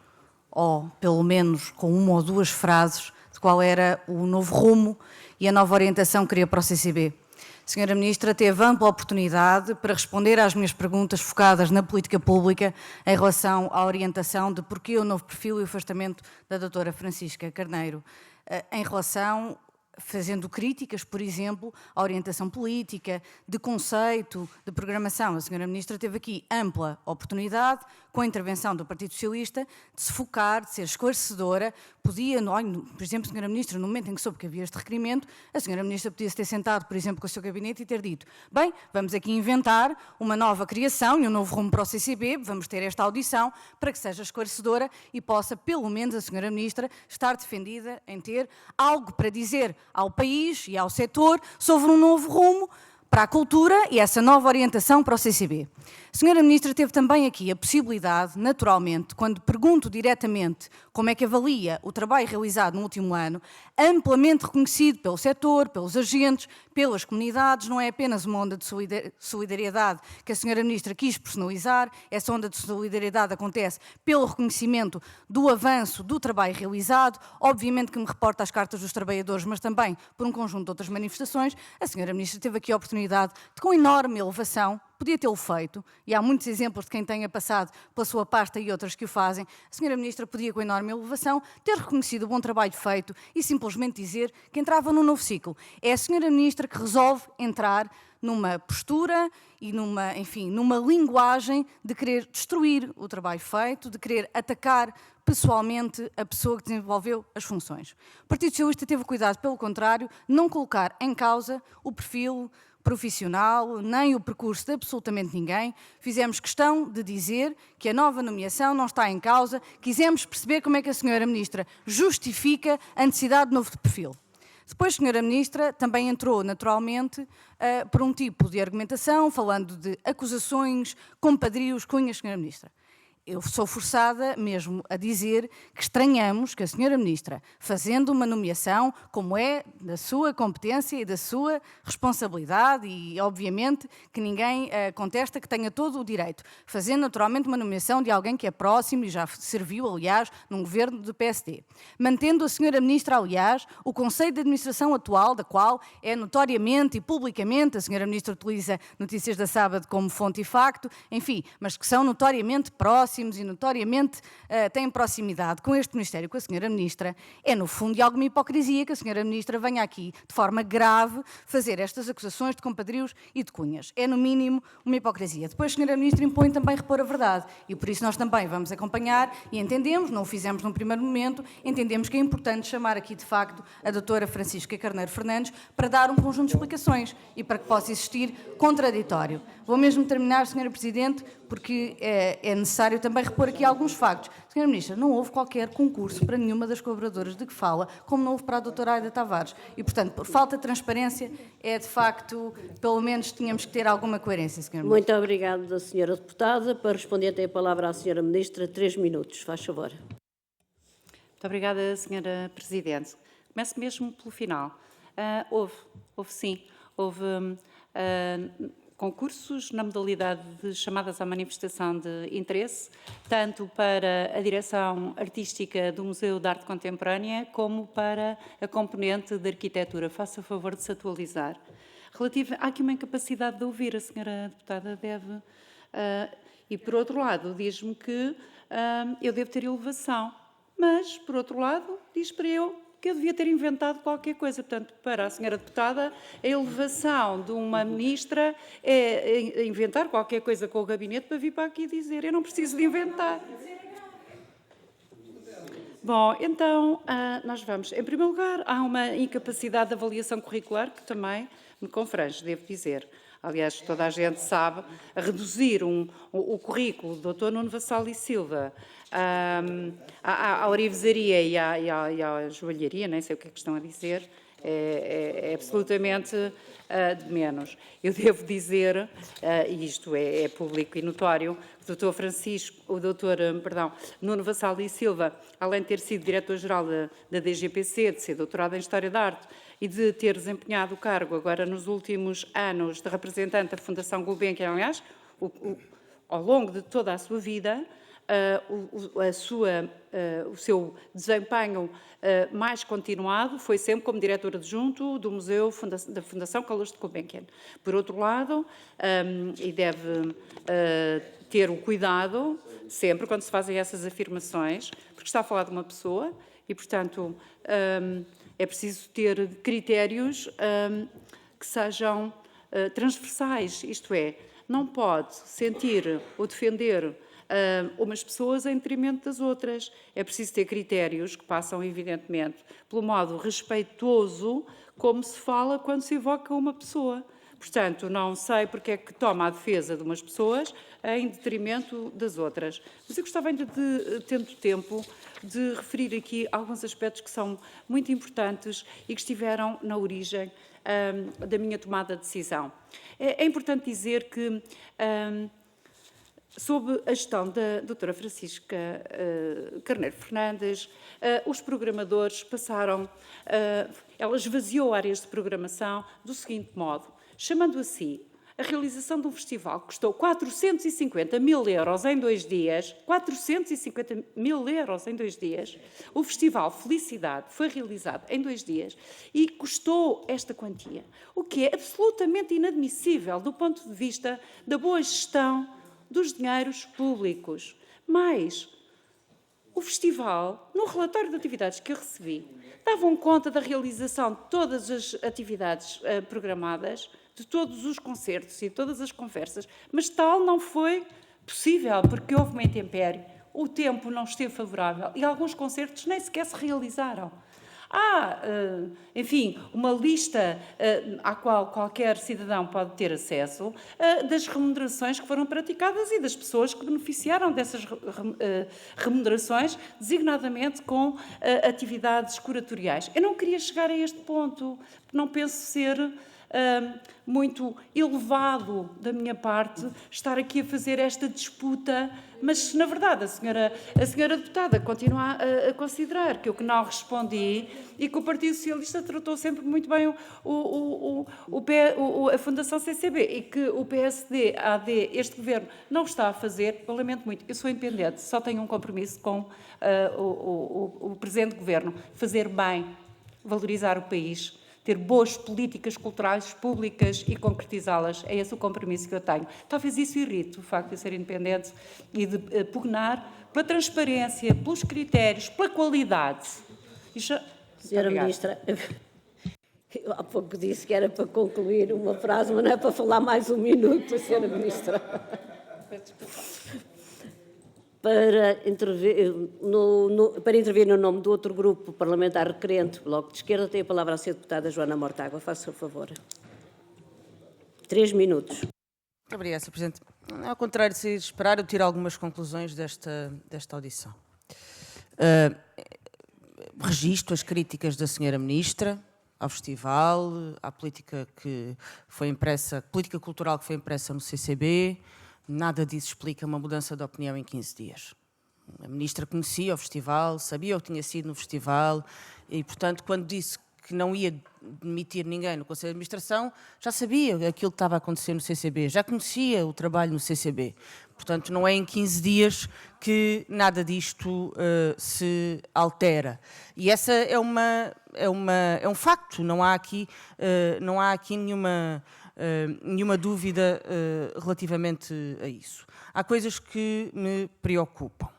ou pelo menos com uma ou duas frases, de qual era o novo rumo e a nova orientação que queria para o CCB. Sra. Ministra teve ampla oportunidade para responder às minhas perguntas focadas na política pública em relação à orientação de porquê o novo perfil e o afastamento da doutora Francisca Carneiro, em relação... fazendo críticas, por exemplo, à orientação política, de conceito, de programação. A Sra. Ministra teve aqui ampla oportunidade, com a intervenção do Partido Socialista, de se focar, de ser esclarecedora. Podia, por exemplo, Sra. Ministra, no momento em que soube que havia este requerimento, a Sra. Ministra podia-se ter sentado, por exemplo, com o seu gabinete e ter dito: bem, vamos aqui inventar uma nova criação e um novo rumo para o CCB, vamos ter esta audição para que seja esclarecedora e possa, pelo menos, a Sra. Ministra estar defendida em ter algo para dizer ao país e ao setor sobre um novo rumo para a cultura e essa nova orientação para o CCB. A Sra. Ministra teve também aqui a possibilidade, naturalmente, quando pergunto diretamente como é que avalia o trabalho realizado no último ano, amplamente reconhecido pelo setor, pelos agentes, pelas comunidades, não é apenas uma onda de solidariedade que a Sra. Ministra quis personalizar, essa onda de solidariedade acontece pelo reconhecimento do avanço do trabalho realizado, obviamente que me reporta às cartas dos trabalhadores, mas também por um conjunto de outras manifestações. A Sra. Ministra teve aqui a oportunidade de, com enorme elevação, podia tê-lo feito, e há muitos exemplos de quem tenha passado pela sua pasta e outras que o fazem, a Sra. Ministra podia, com enorme elevação, ter reconhecido o bom trabalho feito e simplesmente dizer que entrava num novo ciclo. É a Sra. Ministra que resolve entrar numa postura e numa linguagem de querer destruir o trabalho feito, de querer atacar pessoalmente a pessoa que desenvolveu as funções. O Partido Socialista teve cuidado, pelo contrário, não colocar em causa o perfil profissional, nem o percurso de absolutamente ninguém. Fizemos questão de dizer que a nova nomeação não está em causa, quisemos perceber como é que a Sra. Ministra justifica a necessidade de novo perfil. Depois, a Sra. Ministra também entrou, naturalmente, por um tipo de argumentação, falando de acusações, compadrios, cunhas, Sra. Ministra. eu sou forçada mesmo a dizer que estranhamos que a senhora Ministra, fazendo uma nomeação como é da sua competência e da sua responsabilidade, e obviamente que ninguém contesta que tenha todo o direito, fazendo naturalmente uma nomeação de alguém que é próximo e já serviu, aliás, num governo do PSD. Mantendo a senhora Ministra, aliás, o Conselho de Administração atual, da qual é notoriamente e publicamente, a senhora Ministra utiliza Notícias da Sábado como fonte e facto, enfim, mas que são notoriamente próximos e notoriamente têm proximidade com este Ministério, com a senhora Ministra, é no fundo de alguma hipocrisia que a senhora Ministra venha aqui, de forma grave, fazer estas acusações de compadrios e de cunhas. É, no mínimo, uma hipocrisia. Depois a senhora Ministra impõe também repor a verdade e por isso nós também vamos acompanhar e entendemos, não o fizemos num primeiro momento, entendemos que é importante chamar aqui, de facto, a doutora Francisca Carneiro Fernandes para dar um conjunto de explicações e para que possa existir contraditório. Vou mesmo terminar, senhora Presidente, porque é necessário também repor aqui alguns factos. Senhora Ministra, não houve qualquer concurso para nenhuma das colaboradoras de que fala, como não houve para a doutora Aida Tavares. E, portanto, por falta de transparência, é de facto, pelo menos tínhamos que ter alguma coerência, senhora Ministra. Muito obrigada, senhora deputada. Para responder, tem a palavra a senhora Ministra. 3 minutos, faz favor. Muito obrigada, senhora Presidente. Começo mesmo pelo final. Houve sim, concursos na modalidade de chamadas à manifestação de interesse, tanto para a direção artística do Museu de Arte Contemporânea, como para a componente de arquitetura. Faça favor de se atualizar. Há aqui uma incapacidade de ouvir, a senhora deputada deve... e, por outro lado, diz-me que eu devo ter elevação, mas, por outro lado, diz para eu que eu devia ter inventado qualquer coisa. Portanto, para a senhora deputada, a elevação de uma ministra é inventar qualquer coisa com o gabinete para vir para aqui dizer eu não preciso de inventar. Bom, então, nós vamos. Em primeiro lugar, há uma incapacidade de avaliação curricular que também me confrange, devo dizer. Aliás, toda a gente sabe, a reduzir o currículo do Dr. Nuno Vassal e Silva à orivesaria e à joalharia, nem sei o que é que estão a dizer, é absolutamente de menos. Eu devo dizer, e isto é público e notório, que o Dr. Nuno Vassal e Silva, além de ter sido diretor-geral da DGPC, de ser doutorado em História da Arte e de ter desempenhado o cargo agora nos últimos anos de representante da Fundação Gulbenkian, aliás, ao longo de toda a sua vida, o seu desempenho mais continuado foi sempre como diretor adjunto do Museu da Fundação Carlos de Gulbenkian. Por outro lado, e deve ter o cuidado, sempre, quando se fazem essas afirmações, porque está a falar de uma pessoa e, portanto, é preciso ter critérios que sejam transversais, isto é, não pode sentir ou defender umas pessoas em detrimento das outras. É preciso ter critérios que passam, evidentemente, pelo modo respeitoso como se fala quando se evoca uma pessoa. Portanto, não sei porque é que toma a defesa de umas pessoas em detrimento das outras. Mas eu gostava ainda de, tendo tempo, de referir aqui alguns aspectos que são muito importantes e que estiveram na origem da minha tomada de decisão. É importante dizer que sob a gestão da doutora Francisca Carneiro Fernandes, os programadores passaram, ela esvaziou áreas de programação do seguinte modo, chamando assim a realização de um festival que custou 450 mil euros em 2 dias, 450 mil euros em 2 dias, o festival Felicidade foi realizado em 2 dias e custou esta quantia, o que é absolutamente inadmissível do ponto de vista da boa gestão dos dinheiros públicos. Mas o festival, no relatório de atividades que eu recebi, davam conta da realização de todas as atividades programadas, de todos os concertos e todas as conversas, mas tal não foi possível, porque houve uma intempérie, o tempo não esteve favorável e alguns concertos nem sequer se realizaram. Há, enfim, uma lista à qual qualquer cidadão pode ter acesso das remunerações que foram praticadas e das pessoas que beneficiaram dessas remunerações, designadamente com atividades curatoriais. Eu não queria chegar a este ponto, não penso ser muito elevado da minha parte estar aqui a fazer esta disputa, mas na verdade a senhora deputada continua a considerar que eu que não respondi e que o Partido Socialista tratou sempre muito bem a Fundação CCB e que o PSD, AD, este governo não está a fazer. Eu lamento muito, eu sou independente, só tenho um compromisso com o presente governo, fazer bem, valorizar o país, ter boas políticas culturais públicas e concretizá-las. É esse o compromisso que eu tenho. Talvez isso irrite o facto de eu ser independente e de pugnar pela transparência, pelos critérios, pela qualidade. Senhora Ministra, eu há pouco disse que era para concluir uma frase, mas não é para falar mais um minuto, Senhora Ministra. Para intervir no nome do outro grupo parlamentar requerente, Bloco de Esquerda, tem a palavra a Sra. Deputada Joana Mortágua. Faça o favor. 3 minutos. Muito obrigada, Sr. Presidente. Ao contrário de se esperar, eu tiro algumas conclusões desta audição. Registro as críticas da Sra. Ministra ao festival, à política cultural que foi impressa no CCB. Nada disso explica uma mudança de opinião em 15 dias. A Ministra conhecia o festival, sabia o que tinha sido no festival e, portanto, quando disse que não ia demitir ninguém no Conselho de Administração, já sabia aquilo que estava a acontecer no CCB, já conhecia o trabalho no CCB. Portanto, não é em 15 dias que nada disto se altera. E essa é um facto, não há aqui nenhuma dúvida relativamente a isso. Há coisas que me preocupam.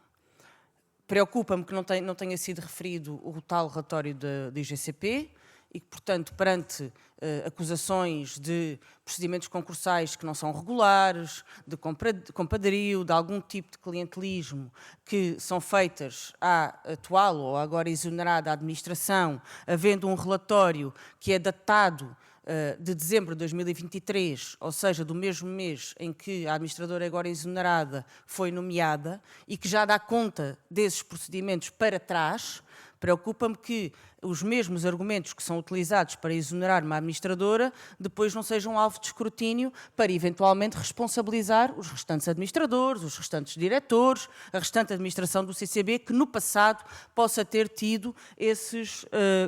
Preocupa-me que não tenha sido referido o tal relatório da IGCP e que, portanto, perante acusações de procedimentos concursais que não são regulares, de compadrio, de algum tipo de clientelismo que são feitas à atual ou agora exonerada administração, havendo um relatório que é datado de dezembro de 2023, ou seja, do mesmo mês em que a administradora agora exonerada foi nomeada e que já dá conta desses procedimentos para trás, preocupa-me que os mesmos argumentos que são utilizados para exonerar uma administradora depois não sejam alvo de escrutínio para eventualmente responsabilizar os restantes administradores, os restantes diretores, a restante administração do CCB que no passado possa ter tido esses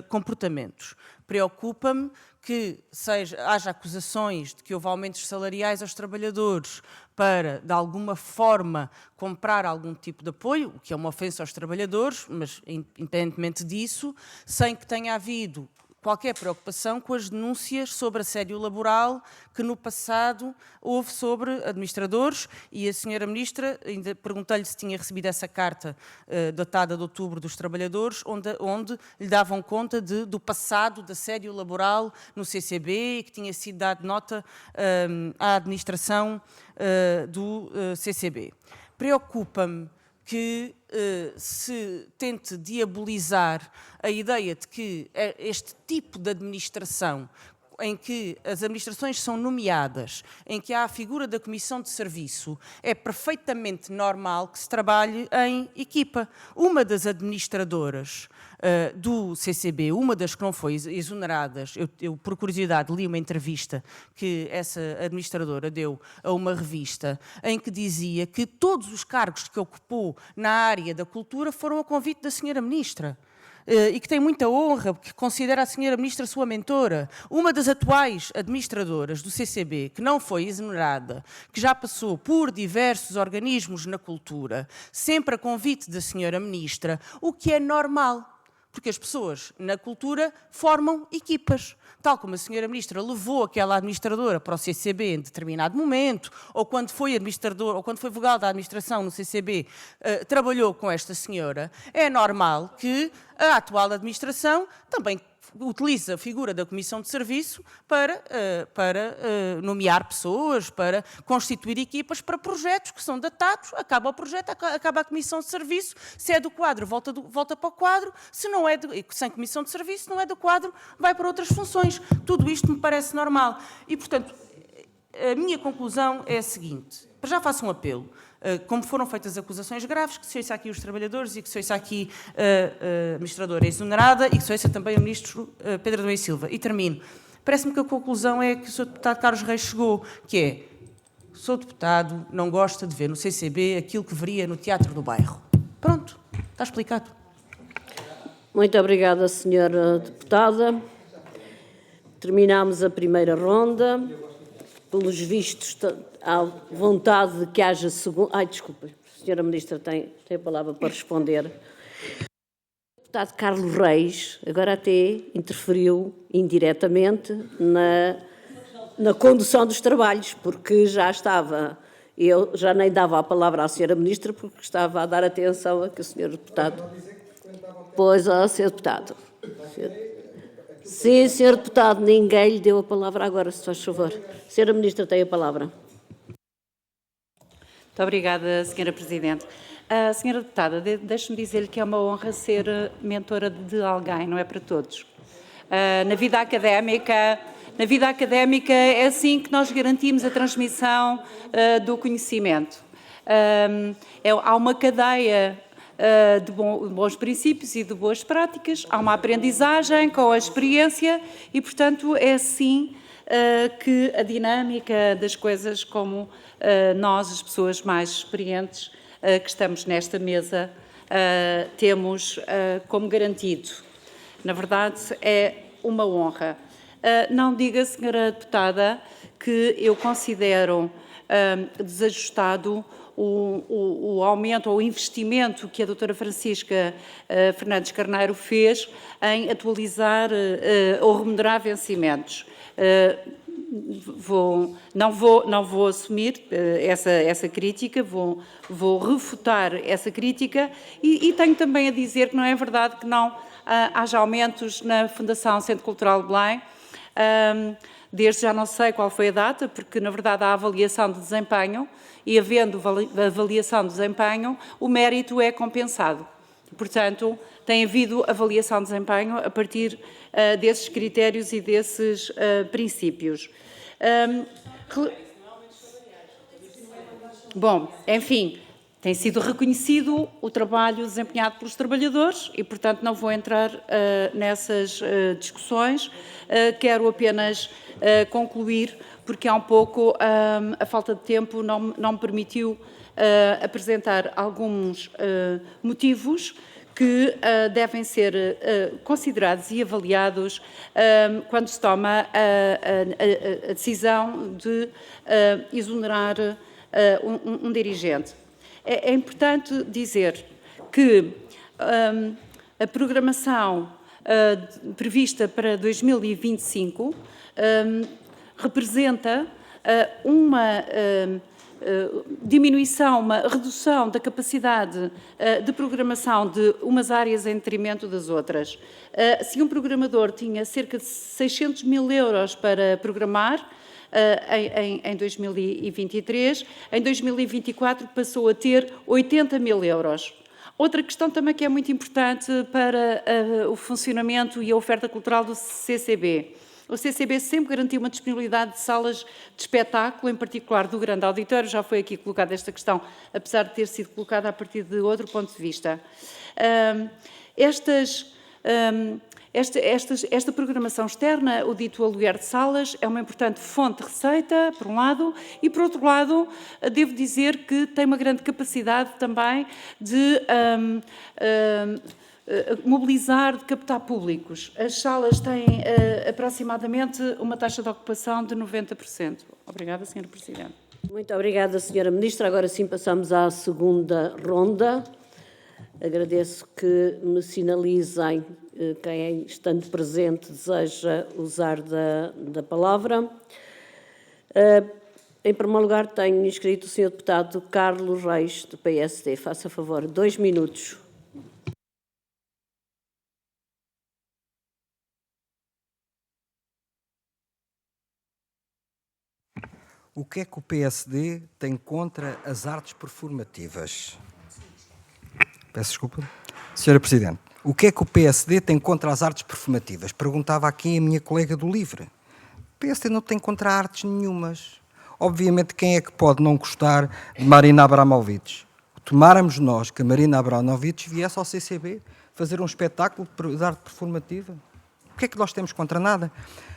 comportamentos. Preocupa-me que haja acusações de que houve aumentos salariais aos trabalhadores para, de alguma forma, comprar algum tipo de apoio, o que é uma ofensa aos trabalhadores, mas independentemente disso, sem que tenha havido qualquer preocupação com as denúncias sobre assédio laboral que no passado houve sobre administradores e a senhora Ministra, ainda perguntei-lhe se tinha recebido essa carta datada de outubro dos trabalhadores, onde lhe davam conta do passado de assédio laboral no CCB e que tinha sido dado nota à administração do CCB. Preocupa-me que se tente diabolizar a ideia de que este tipo de administração, em que as administrações são nomeadas, em que há a figura da comissão de serviço, é perfeitamente normal que se trabalhe em equipa. Uma das administradoras do CCB, uma das que não foi exoneradas, eu por curiosidade li uma entrevista que essa administradora deu a uma revista em que dizia que todos os cargos que ocupou na área da cultura foram a convite da senhora Ministra. E que tem muita honra, porque considera a senhora Ministra sua mentora. Uma das atuais administradoras do CCB, que não foi exonerada, que já passou por diversos organismos na cultura, sempre a convite da senhora Ministra, o que é normal. Porque as pessoas na cultura formam equipas. Tal como a senhora Ministra levou aquela administradora para o CCB em determinado momento, ou quando foi administrador, ou quando foi vogal da administração no CCB, trabalhou com esta senhora, é normal que a atual administração também utiliza a figura da comissão de serviço para nomear pessoas, para constituir equipas para projetos que são datados, acaba o projeto, acaba a comissão de serviço, se é do quadro, volta para o quadro, se não é sem comissão de serviço, não é do quadro, vai para outras funções. Tudo isto me parece normal. E, portanto, a minha conclusão é a seguinte, já faço um apelo. Como foram feitas acusações graves, que se ouça aqui os trabalhadores e que se ouça aqui a administradora exonerada e que se ouça também o ministro Pedro Adão e Silva. E termino. Parece-me que a conclusão é que o Sr. Deputado Carlos Reis chegou, que é: o Sr. Deputado não gosta de ver no CCB aquilo que veria no Teatro do Bairro. Pronto, está explicado. Muito obrigada, Sra. Deputada. Terminamos a primeira ronda. Pelos vistos, há vontade de que haja segunda... Ai, desculpe, a Sra. Ministra tem a palavra para responder. O deputado Carlos Reis agora até interferiu indiretamente na condução dos trabalhos, porque já estava... Eu já nem dava a palavra à Sra. Ministra, porque estava a dar atenção a que o Sr. Deputado... Pois, Sr. Deputado. Sim, Sr. Deputado, ninguém lhe deu a palavra agora, se faz favor. Sra. Ministra tem a palavra. Muito obrigada, Sra. Presidente. Sra. Deputada, deixe-me dizer-lhe que é uma honra ser mentora de alguém, não é para todos. Na vida académica é assim que nós garantimos a transmissão do conhecimento. Há uma cadeia de bons princípios e de boas práticas, há uma aprendizagem com a experiência e, portanto, é assim que a dinâmica das coisas, como nós, as pessoas mais experientes que estamos nesta mesa, temos como garantido. Na verdade, é uma honra. Não diga, Sra. Deputada, que eu considero desajustado o aumento ou o investimento que a doutora Francisca Fernandes Carneiro fez em atualizar ou remunerar vencimentos. Não vou assumir essa crítica, vou refutar essa crítica e tenho também a dizer que não é verdade que não haja aumentos na Fundação Centro Cultural de Belém. Desde já não sei qual foi a data, porque na verdade há avaliação de desempenho e, havendo avaliação de desempenho, o mérito é compensado. Portanto, tem havido avaliação de desempenho a partir desses critérios e desses princípios. Bom, enfim, tem sido reconhecido o trabalho desempenhado pelos trabalhadores e, portanto, não vou entrar nessas discussões. Quero apenas concluir, porque há um pouco a falta de tempo não me permitiu apresentar alguns motivos que devem ser considerados e avaliados quando se toma a decisão de exonerar um dirigente. É importante dizer que a programação prevista para 2025 representa uma diminuição, uma redução da capacidade de programação de umas áreas em detrimento das outras. Se um programador tinha cerca de 600 mil euros para programar, em 2023, em 2024 passou a ter 80 mil euros. Outra questão também que é muito importante para o funcionamento e a oferta cultural do CCB. O CCB sempre garantiu uma disponibilidade de salas de espetáculo, em particular do grande auditório. Já foi aqui colocada esta questão, apesar de ter sido colocada a partir de outro ponto de vista. Esta programação externa, o dito aluguer de salas, é uma importante fonte de receita, por um lado, e, por outro lado, devo dizer que tem uma grande capacidade também de mobilizar, de captar públicos. As salas têm aproximadamente uma taxa de ocupação de 90%. Obrigada, Sra. Presidente. Muito obrigada, Sra. Ministra. Agora sim passamos à segunda ronda. Agradeço que me sinalizem quem, estando presente, deseja usar da palavra. Em primeiro lugar, tenho inscrito o Sr. Deputado Carlos Reis, do PSD. Faça favor, 2 minutos. O que é que o PSD tem contra as artes performativas? Peço desculpa. Sra. Presidente, o que é que o PSD tem contra as artes performativas? Perguntava aqui a minha colega do LIVRE. O PSD não tem contra artes nenhumas. Obviamente, quem é que pode não gostar de Marina Abramovic? Tomáramos nós que a Marina Abramovic viesse ao CCB fazer um espetáculo de arte performativa? O que é que nós temos contra nada?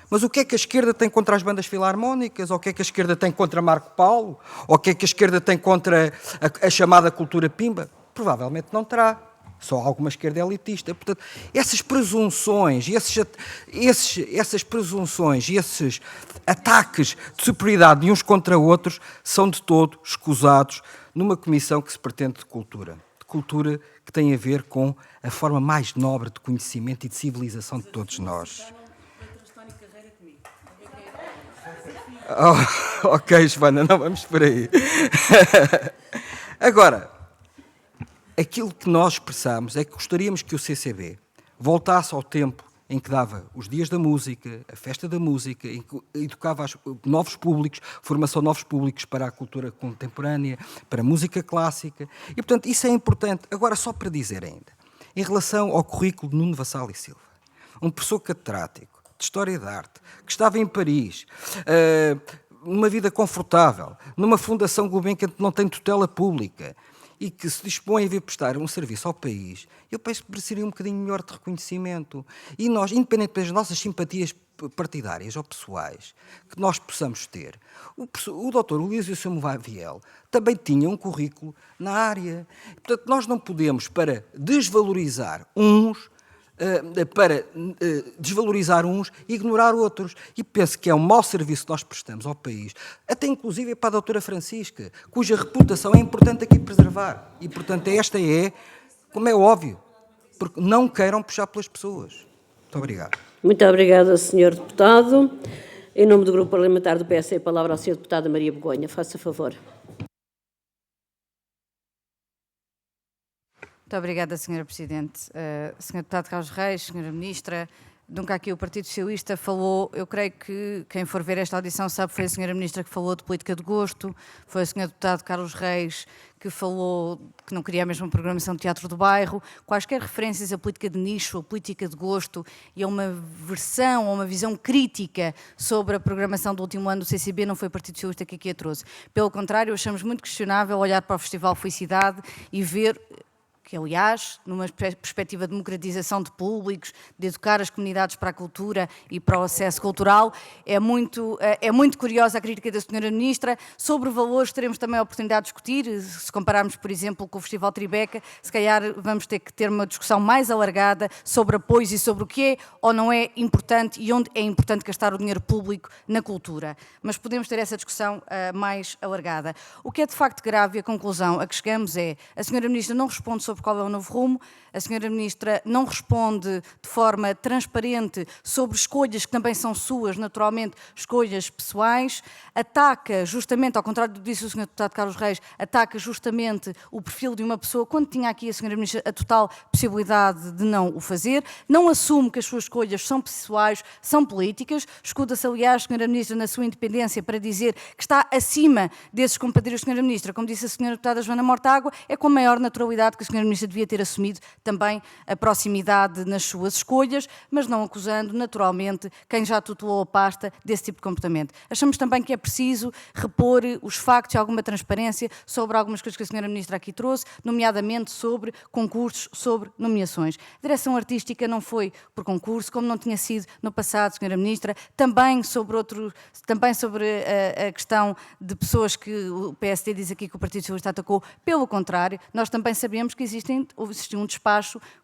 Mas o que é que a esquerda tem contra as bandas filarmónicas? Ou o que é que a esquerda tem contra Marco Paulo? Ou o que é que a esquerda tem contra a chamada cultura pimba? Provavelmente não terá. Só alguma esquerda elitista. Portanto, essas presunções e essas presunções e esses ataques de superioridade de uns contra outros são de todo escusados numa comissão que se pretende de cultura. De cultura que tem a ver com a forma mais nobre de conhecimento e de civilização de todos nós. Oh, ok, Joana, não vamos por aí. Agora, aquilo que nós expressamos é que gostaríamos que o CCB voltasse ao tempo em que dava os dias da música, a festa da música, em que educava novos públicos, formação de novos públicos para a cultura contemporânea, para a música clássica. E, portanto, isso é importante. Agora, só para dizer ainda, em relação ao currículo de Nuno Vassal e Silva, um professor catedrático de História da Arte, que estava em Paris, numa vida confortável, numa fundação Gulbenkian que não tem tutela pública e que se dispõe a vir prestar um serviço ao país, eu penso que mereceria um bocadinho melhor de reconhecimento. E nós, independentemente das nossas simpatias partidárias ou pessoais que nós possamos ter, o Dr. Ulísio Samuel também tinha um currículo na área. Portanto, nós não podemos, para desvalorizar uns, e ignorar outros. E penso que é um mau serviço que nós prestamos ao país, até inclusive para a doutora Francisca, cuja reputação é importante aqui preservar. E, portanto, esta é, como é óbvio, porque não queiram puxar pelas pessoas. Muito obrigado. Muito obrigada, Sr. Deputado. Em nome do Grupo Parlamentar do PS, a palavra ao Sr. Deputada Maria Begonha. Faça favor. Muito obrigada, Sra. Presidente. Sr. Deputado Carlos Reis, Sra. Ministra, nunca aqui o Partido Socialista falou, eu creio que quem for ver esta audição sabe que foi a Sra. Ministra que falou de política de gosto, foi o Sr. Deputado Carlos Reis que falou que não queria a mesma programação de teatro do bairro, quaisquer referências à política de nicho, à política de gosto e a uma versão, a uma visão crítica sobre a programação do último ano do CCB não foi o Partido Socialista que aqui a trouxe. Pelo contrário, achamos muito questionável olhar para o Festival Felicidade e ver que, aliás, numa perspectiva de democratização de públicos, de educar as comunidades para a cultura e para o acesso cultural, é muito curiosa a crítica da Sra. Ministra. Sobre valores teremos também a oportunidade de discutir, se compararmos, por exemplo, com o Festival Tribeca, se calhar vamos ter que ter uma discussão mais alargada sobre apoios e sobre o que é ou não é importante e onde é importante gastar o dinheiro público na cultura. Mas podemos ter essa discussão mais alargada. O que é de facto grave, e a conclusão a que chegamos é, a Sra. Ministra não responde sobre qual é o novo rumo, a Sra. Ministra não responde de forma transparente sobre escolhas que também são suas, naturalmente, escolhas pessoais, ataca justamente, ao contrário do que disse o Sr. Deputado Carlos Reis, ataca justamente o perfil de uma pessoa, quando tinha aqui a Sra. Ministra a total possibilidade de não o fazer, não assume que as suas escolhas são pessoais, são políticas, escuda-se, aliás, a Sra. Ministra na sua independência para dizer que está acima desses compadres da Sra. Ministra, como disse a Sra. Deputada Joana Mortágua, é com a maior naturalidade que a Sra. Ministra devia ter assumido também a proximidade nas suas escolhas, mas não acusando, naturalmente, quem já tutelou a pasta desse tipo de comportamento. Achamos também que é preciso repor os factos e alguma transparência sobre algumas coisas que a Sra. Ministra aqui trouxe, nomeadamente sobre concursos, sobre nomeações. A direção artística não foi por concurso, como não tinha sido no passado, Sra. Ministra, também sobre a questão de pessoas que o PSD diz aqui que o Partido Socialista atacou. Pelo contrário, nós também sabemos que existiu um despacho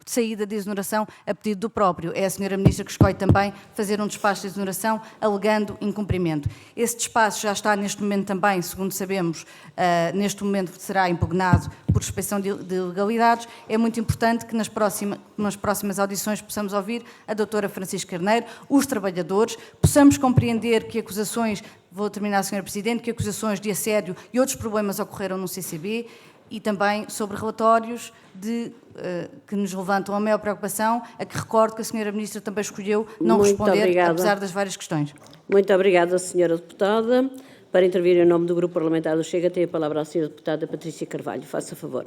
de saída de exoneração a pedido do próprio. É a Sra. Ministra que escolhe também fazer um despacho de exoneração alegando incumprimento. Esse despacho já está neste momento também, segundo sabemos, neste momento será impugnado por suspeição de ilegalidades. É muito importante que nas próximas audições possamos ouvir a doutora Francisca Carneiro, os trabalhadores, possamos compreender que acusações, vou terminar, Sra. Presidente, que acusações de assédio e outros problemas ocorreram no CCB, e também sobre relatórios que nos levantam a maior preocupação, a que recordo que a Sra. Ministra também escolheu não responder, apesar das várias questões. Muito obrigada, Sra. Deputada. Para intervir em nome do Grupo Parlamentar do Chega, tem a palavra a Sra. Deputada Patrícia Carvalho. Faça favor.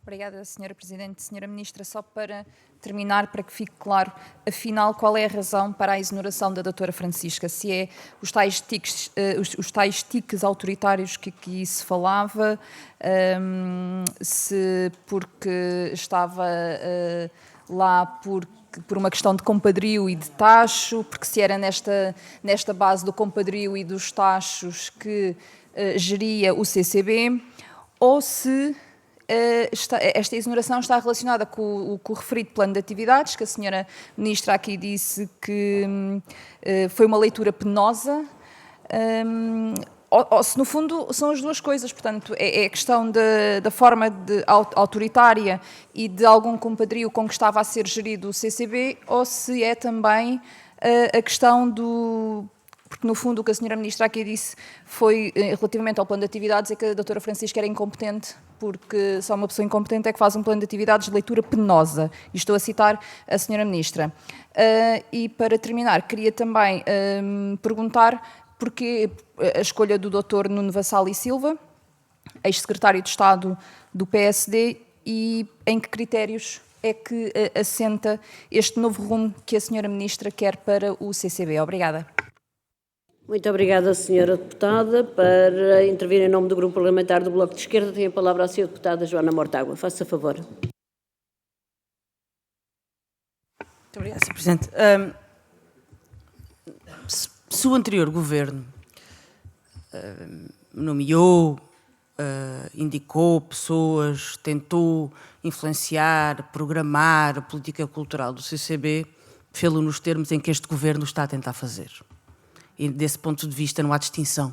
Obrigada, Sra. Presidente. Sra. Ministra, só para terminar, para que fique claro, afinal, qual é a razão para a exoneração da doutora Francisca? Se é os tais tiques autoritários que aqui se falava, se porque estava lá por uma questão de compadrio e de tacho, porque se era nesta base do compadrio e dos tachos que geria o CCB, ou se esta exoneração está relacionada com o referido plano de atividades, que a senhora Ministra aqui disse que foi uma leitura penosa, ou se no fundo são as duas coisas, portanto é a questão da forma autoritária e de algum compadrio com que estava a ser gerido o CCB, ou se é também a questão porque no fundo o que a senhora Ministra aqui disse foi, relativamente ao plano de atividades, é que a doutora Francisca era incompetente, porque só uma pessoa incompetente é que faz um plano de atividades de leitura penosa. E estou a citar a senhora Ministra. E para terminar, queria também perguntar porquê a escolha do Dr. Nuno Vassal e Silva, ex-secretário de Estado do PSD, e em que critérios é que assenta este novo rumo que a senhora Ministra quer para o CCB. Obrigada. Muito obrigada, Sra. Deputada. Para intervir em nome do Grupo Parlamentar do Bloco de Esquerda, tem a palavra a Sra. Deputada Joana Mortágua. Faça favor. Muito obrigada, Sra. Presidente. Se o anterior governo nomeou, indicou pessoas, tentou influenciar, programar a política cultural do CCB, fê-lo nos termos em que este governo está a tentar fazer. E desse ponto de vista não há distinção.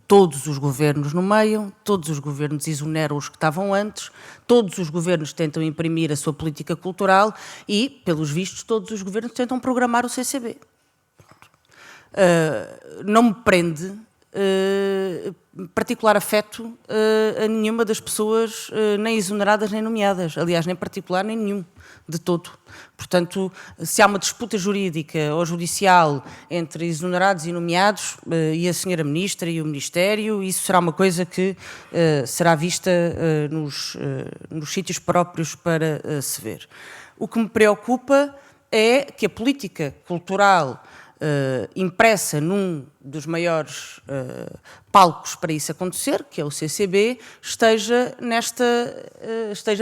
Todos os governos nomeiam, todos os governos exoneram os que estavam antes, todos os governos tentam imprimir a sua política cultural e, pelos vistos, todos os governos tentam programar o CCB. Não me prende particular afeto a nenhuma das pessoas, nem exoneradas nem nomeadas. Aliás, nem particular, nem nenhum, de todo. Portanto, se há uma disputa jurídica ou judicial entre exonerados e nomeados, e a senhora Ministra e o Ministério, isso será uma coisa que será vista nos sítios próprios para se ver. O que me preocupa é que a política cultural impressa num dos maiores palcos para isso acontecer, que é o CCB, esteja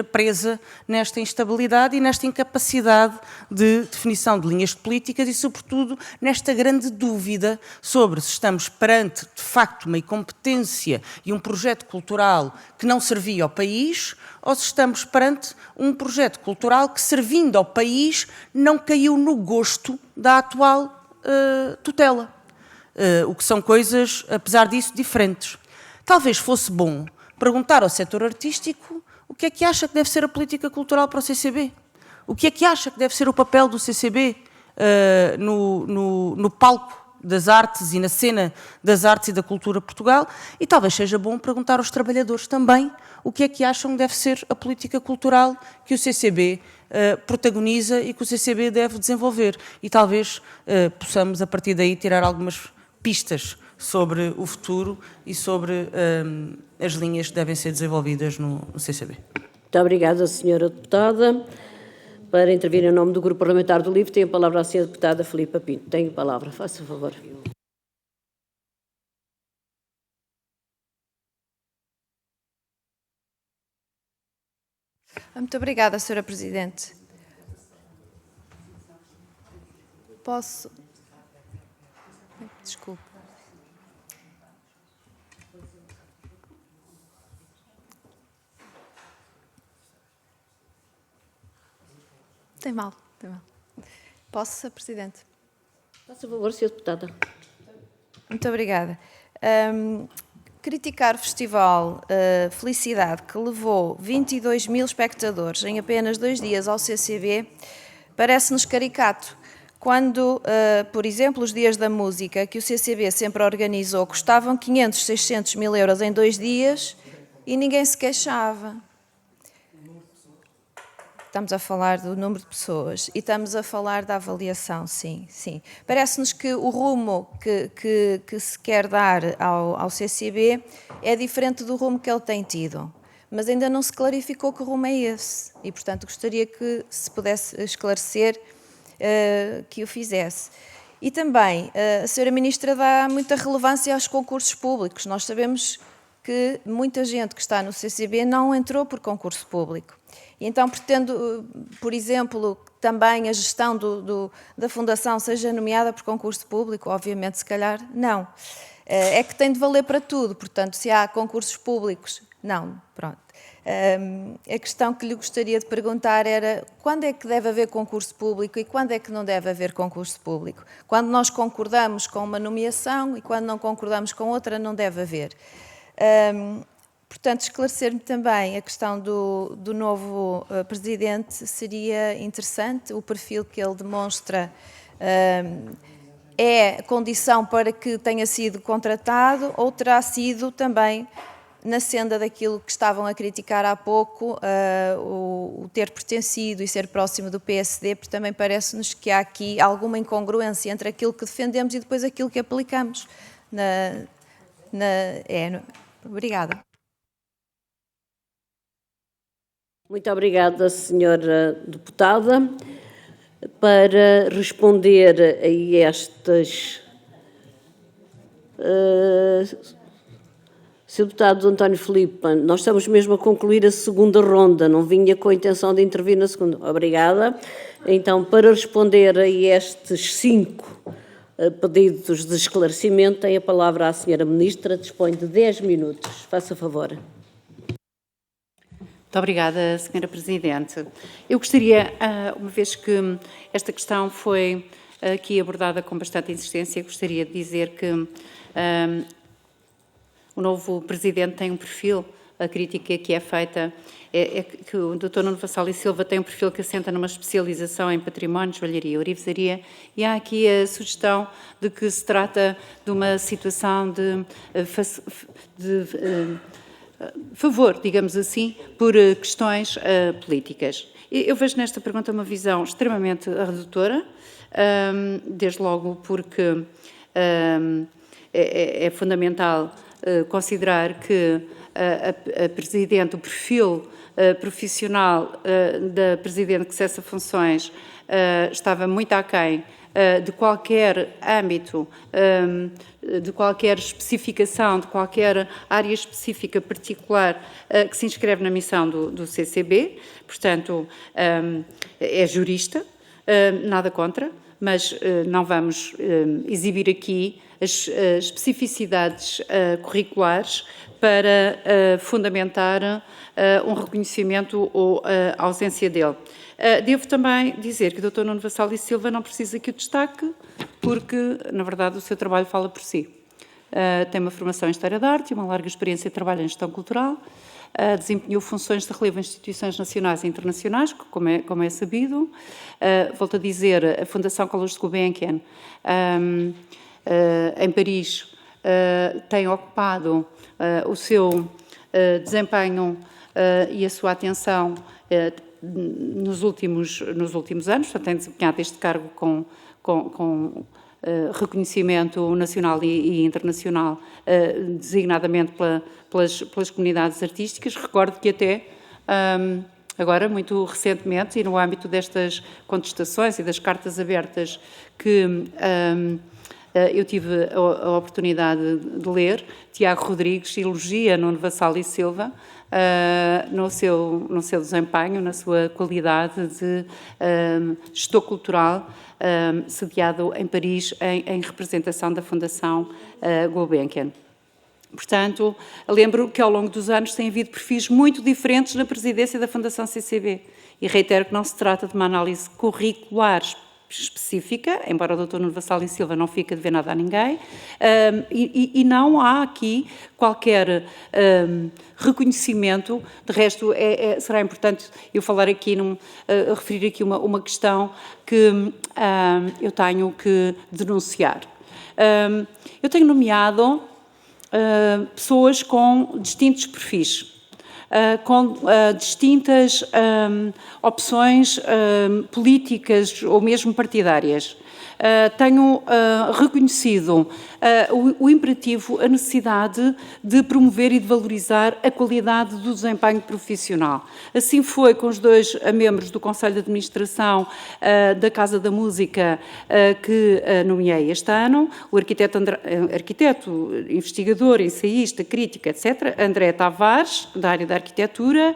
presa nesta instabilidade e nesta incapacidade de definição de linhas de políticas e, sobretudo, nesta grande dúvida sobre se estamos perante, de facto, uma incompetência e um projeto cultural que não servia ao país, ou se estamos perante um projeto cultural que, servindo ao país, não caiu no gosto da atual tutela, o que são coisas, apesar disso, diferentes. Talvez fosse bom perguntar ao setor artístico o que é que acha que deve ser a política cultural para o CCB, o que é que acha que deve ser o papel do CCB no palco das artes e na cena das artes e da cultura Portugal, e talvez seja bom perguntar aos trabalhadores também o que é que acham que deve ser a política cultural que o CCB protagoniza e que o CCB deve desenvolver. E talvez possamos, a partir daí, tirar algumas pistas sobre o futuro e sobre as linhas que devem ser desenvolvidas no CCB. Muito obrigada, Sra. Deputada. Para intervir em nome do Grupo Parlamentar do LIVRE, tem a palavra a Sra. Deputada Filipa Pinto. Tem a palavra. Faça favor. Muito obrigada, Sra. Presidente. Posso? Desculpe. Tem mal, tem mal. Posso, Sra. Presidente? Faça favor, Sra. Deputada. Muito obrigada. Criticar o festival Felicidade, que levou 22 mil espectadores em apenas 2 dias ao CCB, parece-nos caricato. Quando, por exemplo, os Dias da Música, que o CCB sempre organizou, custavam 500, 600 mil euros em 2 dias e ninguém se queixava. Estamos a falar do número de pessoas e estamos a falar da avaliação, sim, sim. Parece-nos que o rumo que se quer dar ao CCB é diferente do rumo que ele tem tido. mas ainda não se clarificou que rumo é esse. E, portanto, gostaria que se pudesse esclarecer que o fizesse. E também, a Sra. Ministra dá muita relevância aos concursos públicos. Nós sabemos que muita gente que está no CCB não entrou por concurso público. E então pretendo, por exemplo, também a gestão da Fundação seja nomeada por concurso público? Obviamente, se calhar, não. É que tem de valer para tudo, portanto, se há concursos públicos, não, pronto. A questão que lhe gostaria de perguntar era quando é que deve haver concurso público e quando é que não deve haver concurso público? Quando nós concordamos com uma nomeação e quando não concordamos com outra, não deve haver. Portanto, esclarecer-me também a questão do novo presidente seria interessante, o perfil que ele demonstra é condição para que tenha sido contratado ou terá sido também na senda daquilo que estavam a criticar há pouco, o ter pertencido e ser próximo do PSD, porque também parece-nos que há aqui alguma incongruência entre aquilo que defendemos e depois aquilo que aplicamos. Obrigada. Muito obrigada, senhora deputada. Para responder a estas... Sr. Deputado António Filipe, nós estamos mesmo a concluir a segunda ronda, não vinha com a intenção de intervir na segunda. Obrigada. Então, para responder a estes 5 pedidos de esclarecimento, tem a palavra a senhora Ministra, dispõe de 10 minutos. Faça favor. Muito obrigada, Sra. Presidente. Eu gostaria, uma vez que esta questão foi aqui abordada com bastante insistência, gostaria de dizer que o novo Presidente tem um perfil, a crítica que é feita é que o Dr. Nuno Vassal e Silva tem um perfil que assenta numa especialização em património, joalharia, ourivesaria, e há aqui a sugestão de que se trata de uma situação de favor, digamos assim, por questões políticas. Eu vejo nesta pergunta uma visão extremamente redutora, desde logo porque é fundamental considerar que a Presidente, o perfil profissional da Presidente que cessa funções estava muito aquém de qualquer âmbito, de qualquer especificação, de qualquer área específica particular que se inscreve na missão do CCB. Portanto, é jurista, nada contra, mas não vamos exibir aqui as especificidades curriculares para fundamentar um reconhecimento ou a ausência dele. Devo também dizer que o Dr. Nuno Vassal e Silva não precisa que o destaque, porque, na verdade, o seu trabalho fala por si. Tem uma formação em História da Arte e uma larga experiência de trabalho em Gestão Cultural, desempenhou funções de relevo em instituições nacionais e internacionais, como é sabido. Volto a dizer, a Fundação Carlos Gulbenkian, em Paris, tem ocupado o seu desempenho e a sua atenção nos últimos anos, portanto, tem desempenhado este cargo com reconhecimento nacional e internacional, designadamente pelas comunidades artísticas. Recordo que até agora, muito recentemente, e no âmbito destas contestações e das cartas abertas que eu tive a oportunidade de ler, Tiago Rodrigues elogia Nuno Vassal e Silva no seu desempenho, na sua qualidade de gestor cultural, sediado em Paris em representação da Fundação Gulbenkian. Portanto, lembro que ao longo dos anos tem havido perfis muito diferentes na presidência da Fundação CCB e reitero que não se trata de uma análise curricular específica, embora o Dr. Nuno Vassal e Silva não fique a dever nada a ninguém, e não há aqui qualquer reconhecimento. De resto, será importante eu falar aqui, referir aqui uma questão que eu tenho que denunciar. Eu tenho nomeado pessoas com distintos perfis. com distintas opções políticas ou mesmo partidárias. Tenho reconhecido o imperativo, a necessidade de promover e de valorizar a qualidade do desempenho profissional. Assim foi com os 2 membros do Conselho de Administração da Casa da Música que nomeei este ano, o arquiteto, investigador, ensaísta, crítico, etc., André Tavares, da área da arquitetura,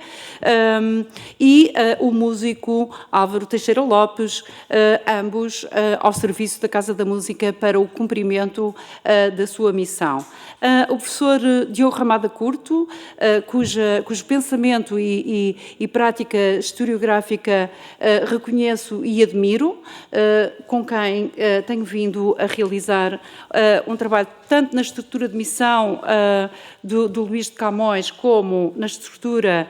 e o músico Álvaro Teixeira Lopes, ambos ao serviço da Casa da Música para o cumprimento da sua missão. O professor Diogo Ramada Curto, cujo pensamento e prática historiográfica reconheço e admiro, com quem tenho vindo a realizar um trabalho tanto na estrutura de missão do Luís de Camões, como na estrutura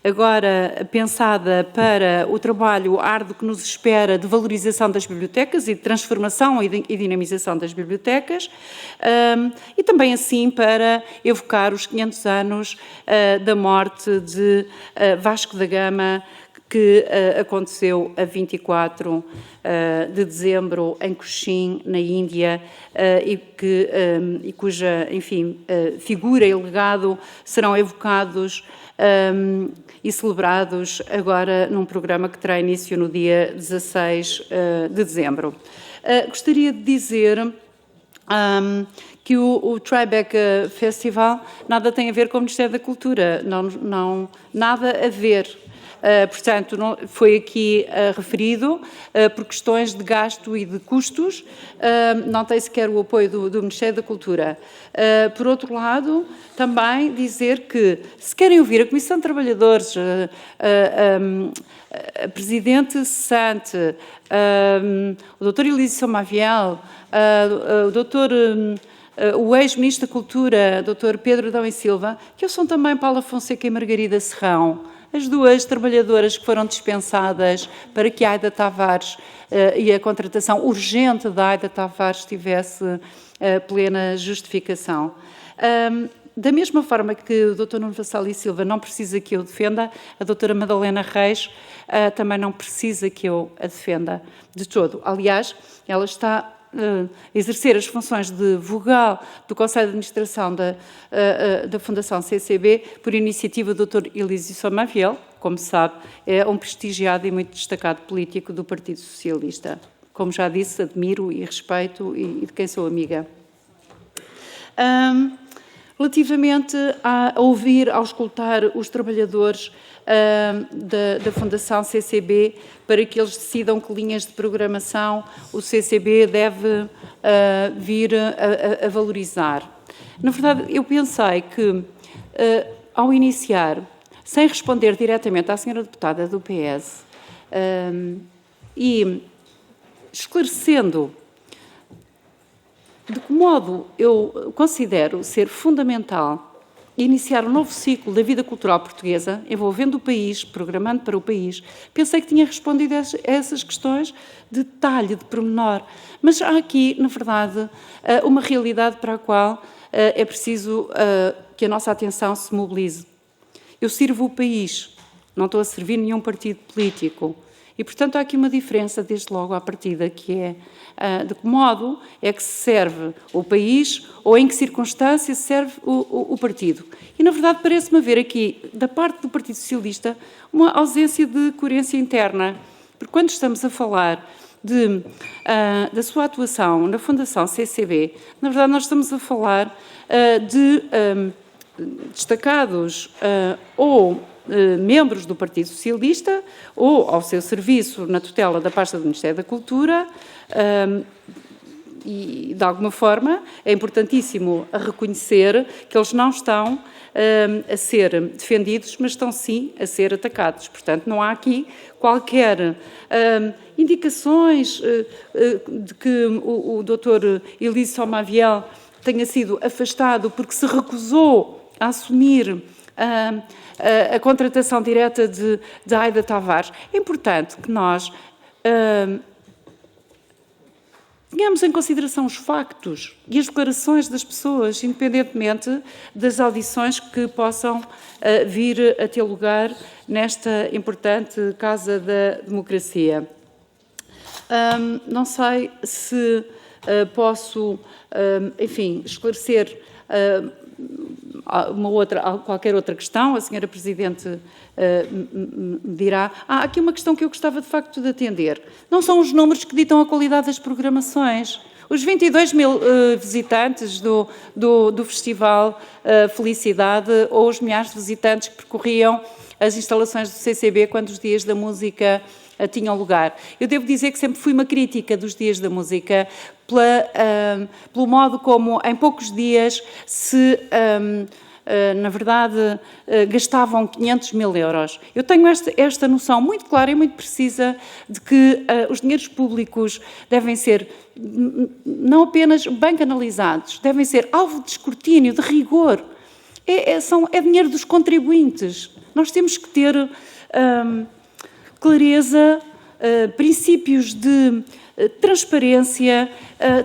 agora pensada para o trabalho árduo que nos espera de valorização das bibliotecas e de transformação e dinamização das bibliotecas, e também assim para evocar os 500 anos da morte de Vasco da Gama, que aconteceu a 24 de dezembro em Cochin, na Índia, e cuja, enfim, figura e legado serão evocados e celebrados agora num programa que terá início no dia 16 de dezembro. Gostaria de dizer que o Tribeca Festival nada tem a ver com o Ministério da Cultura, não nada a ver. Portanto, foi aqui referido por questões de gasto e de custos, não tem sequer o apoio do Ministério da Cultura. Por outro lado, também dizer que, se querem ouvir a Comissão de Trabalhadores, a Presidente cessante, o Dr. Elísio Somaviel, o Dr. O ex-Ministro da Cultura, Dr. Pedro Adão e Silva, que são também Paula Fonseca e Margarida Serrão, as 2 trabalhadoras que foram dispensadas para que a Aida Tavares e a contratação urgente da Aida Tavares tivesse plena justificação. Da mesma forma que o Dr. Nuno Vassal e Silva não precisa que eu defenda, a doutora Madalena Reis também não precisa que eu a defenda de todo. Aliás, ela está exercer as funções de vogal do Conselho de Administração da Fundação CCB por iniciativa do Dr. Elísio Somaviel, como sabe, é um prestigiado e muito destacado político do Partido Socialista. Como já disse, admiro e respeito e de quem sou amiga. Relativamente a ouvir, a escutar os trabalhadores da Fundação CCB para que eles decidam que linhas de programação o CCB deve vir a valorizar. Na verdade, eu pensei que, ao iniciar, sem responder diretamente à senhora deputada do PS, e esclarecendo de que modo eu considero ser fundamental iniciar um novo ciclo da vida cultural portuguesa, envolvendo o país, programando para o país, pensei que tinha respondido a essas questões de detalhe, de pormenor. Mas há aqui, na verdade, uma realidade para a qual é preciso que a nossa atenção se mobilize. Eu sirvo o país, não estou a servir nenhum partido político. E, portanto, há aqui uma diferença, desde logo, à partida, que é de que modo é que se serve o país ou em que circunstância se serve o partido. E, na verdade, parece-me haver aqui, da parte do Partido Socialista, uma ausência de coerência interna. Porque quando estamos a falar da sua atuação na Fundação CCB, na verdade, nós estamos a falar de destacados ou membros do Partido Socialista ou ao seu serviço na tutela da pasta do Ministério da Cultura e, de alguma forma, é importantíssimo reconhecer que eles não estão a ser defendidos, mas estão sim a ser atacados. Portanto, não há aqui qualquer indicações de que o Dr. Elísio Somaviel tenha sido afastado porque se recusou a assumir a contratação direta de Aida Tavares. É importante que nós tenhamos em consideração os factos e as declarações das pessoas, independentemente das audições que possam vir a ter lugar nesta importante Casa da Democracia. Não sei se posso, enfim, esclarecer qualquer outra questão. A senhora Presidente me dirá. Há aqui uma questão que eu gostava de facto de atender. Não são os números que ditam a qualidade das programações. Os 22 mil visitantes do Festival Felicidade ou os milhares de visitantes que percorriam as instalações do CCB quando os Dias da Música tinham lugar. Eu devo dizer que sempre fui uma crítica dos Dias da Música pelo modo como em poucos dias se, na verdade, gastavam 500 mil euros. Eu tenho esta noção muito clara e muito precisa de que os dinheiros públicos devem ser não apenas bem canalizados, devem ser alvo de escrutínio, de rigor. É dinheiro dos contribuintes. Nós temos que ter clareza, princípios de transparência,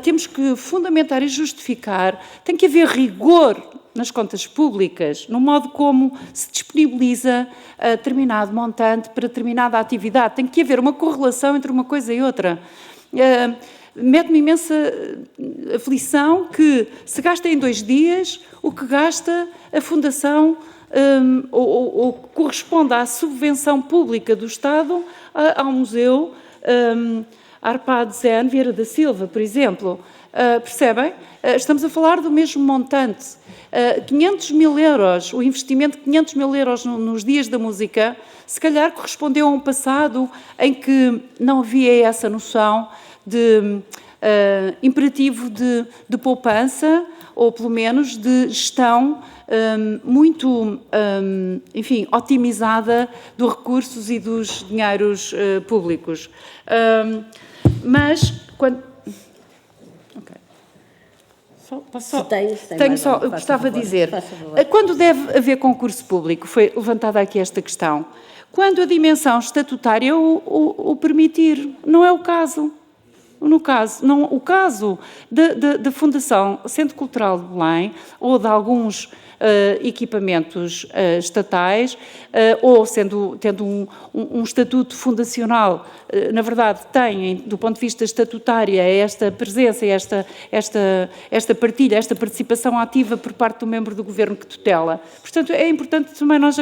temos que fundamentar e justificar, tem que haver rigor nas contas públicas, no modo como se disponibiliza determinado montante para determinada atividade. Tem que haver uma correlação entre uma coisa e outra. Mete-me imensa aflição que se gasta em 2 dias o que gasta a Fundação ou corresponde à subvenção pública do Estado ao Museu Arpad Zen Vieira da Silva, por exemplo. Percebem? Estamos a falar do mesmo montante. 500 mil euros, o investimento de 500 mil euros nos Dias da Música, se calhar correspondeu a um passado em que não havia essa noção de imperativo de poupança, ou pelo menos de gestão muito, enfim, otimizada dos recursos e dos dinheiros públicos. Mas, quando... Okay. Eu gostava de dizer, quando deve haver concurso público, foi levantada aqui esta questão, quando a dimensão estatutária o permitir, não é o caso. O caso da Fundação Centro Cultural de Belém ou de alguns equipamentos estatais, ou tendo um estatuto fundacional, na verdade têm, do ponto de vista estatutário, esta presença, esta partilha, esta participação ativa por parte do membro do Governo que tutela. Portanto, é importante também nós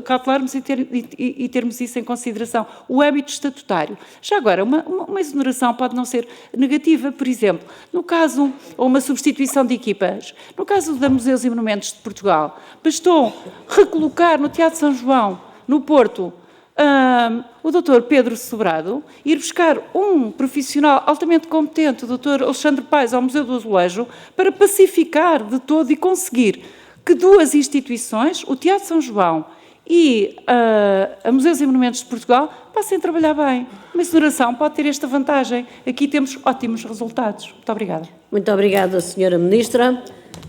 cautelarmos e termos isso em consideração, o âmbito estatutário. Já agora, uma exoneração pode não ser negativa, por exemplo, no caso, ou uma substituição de equipas, no caso da Museus e Monumentos de Portugal, bastou recolocar no Teatro São João, no Porto, o Dr. Pedro Sobrado, ir buscar um profissional altamente competente, o Dr. Alexandre Paes, ao Museu do Azulejo, para pacificar de todo e conseguir que 2 instituições, o Teatro São João e a Museus e Monumentos de Portugal, passem a trabalhar bem. Uma exoneração pode ter esta vantagem. Aqui temos ótimos resultados. Muito obrigada. Muito obrigada, Sra. Ministra.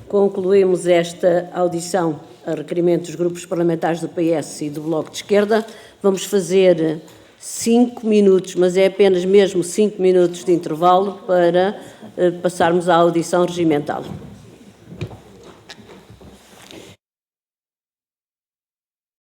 Concluímos esta audição a requerimento dos grupos parlamentares do PS e do Bloco de Esquerda. Vamos fazer 5 minutos, mas é apenas mesmo 5 minutos de intervalo para passarmos à audição regimental.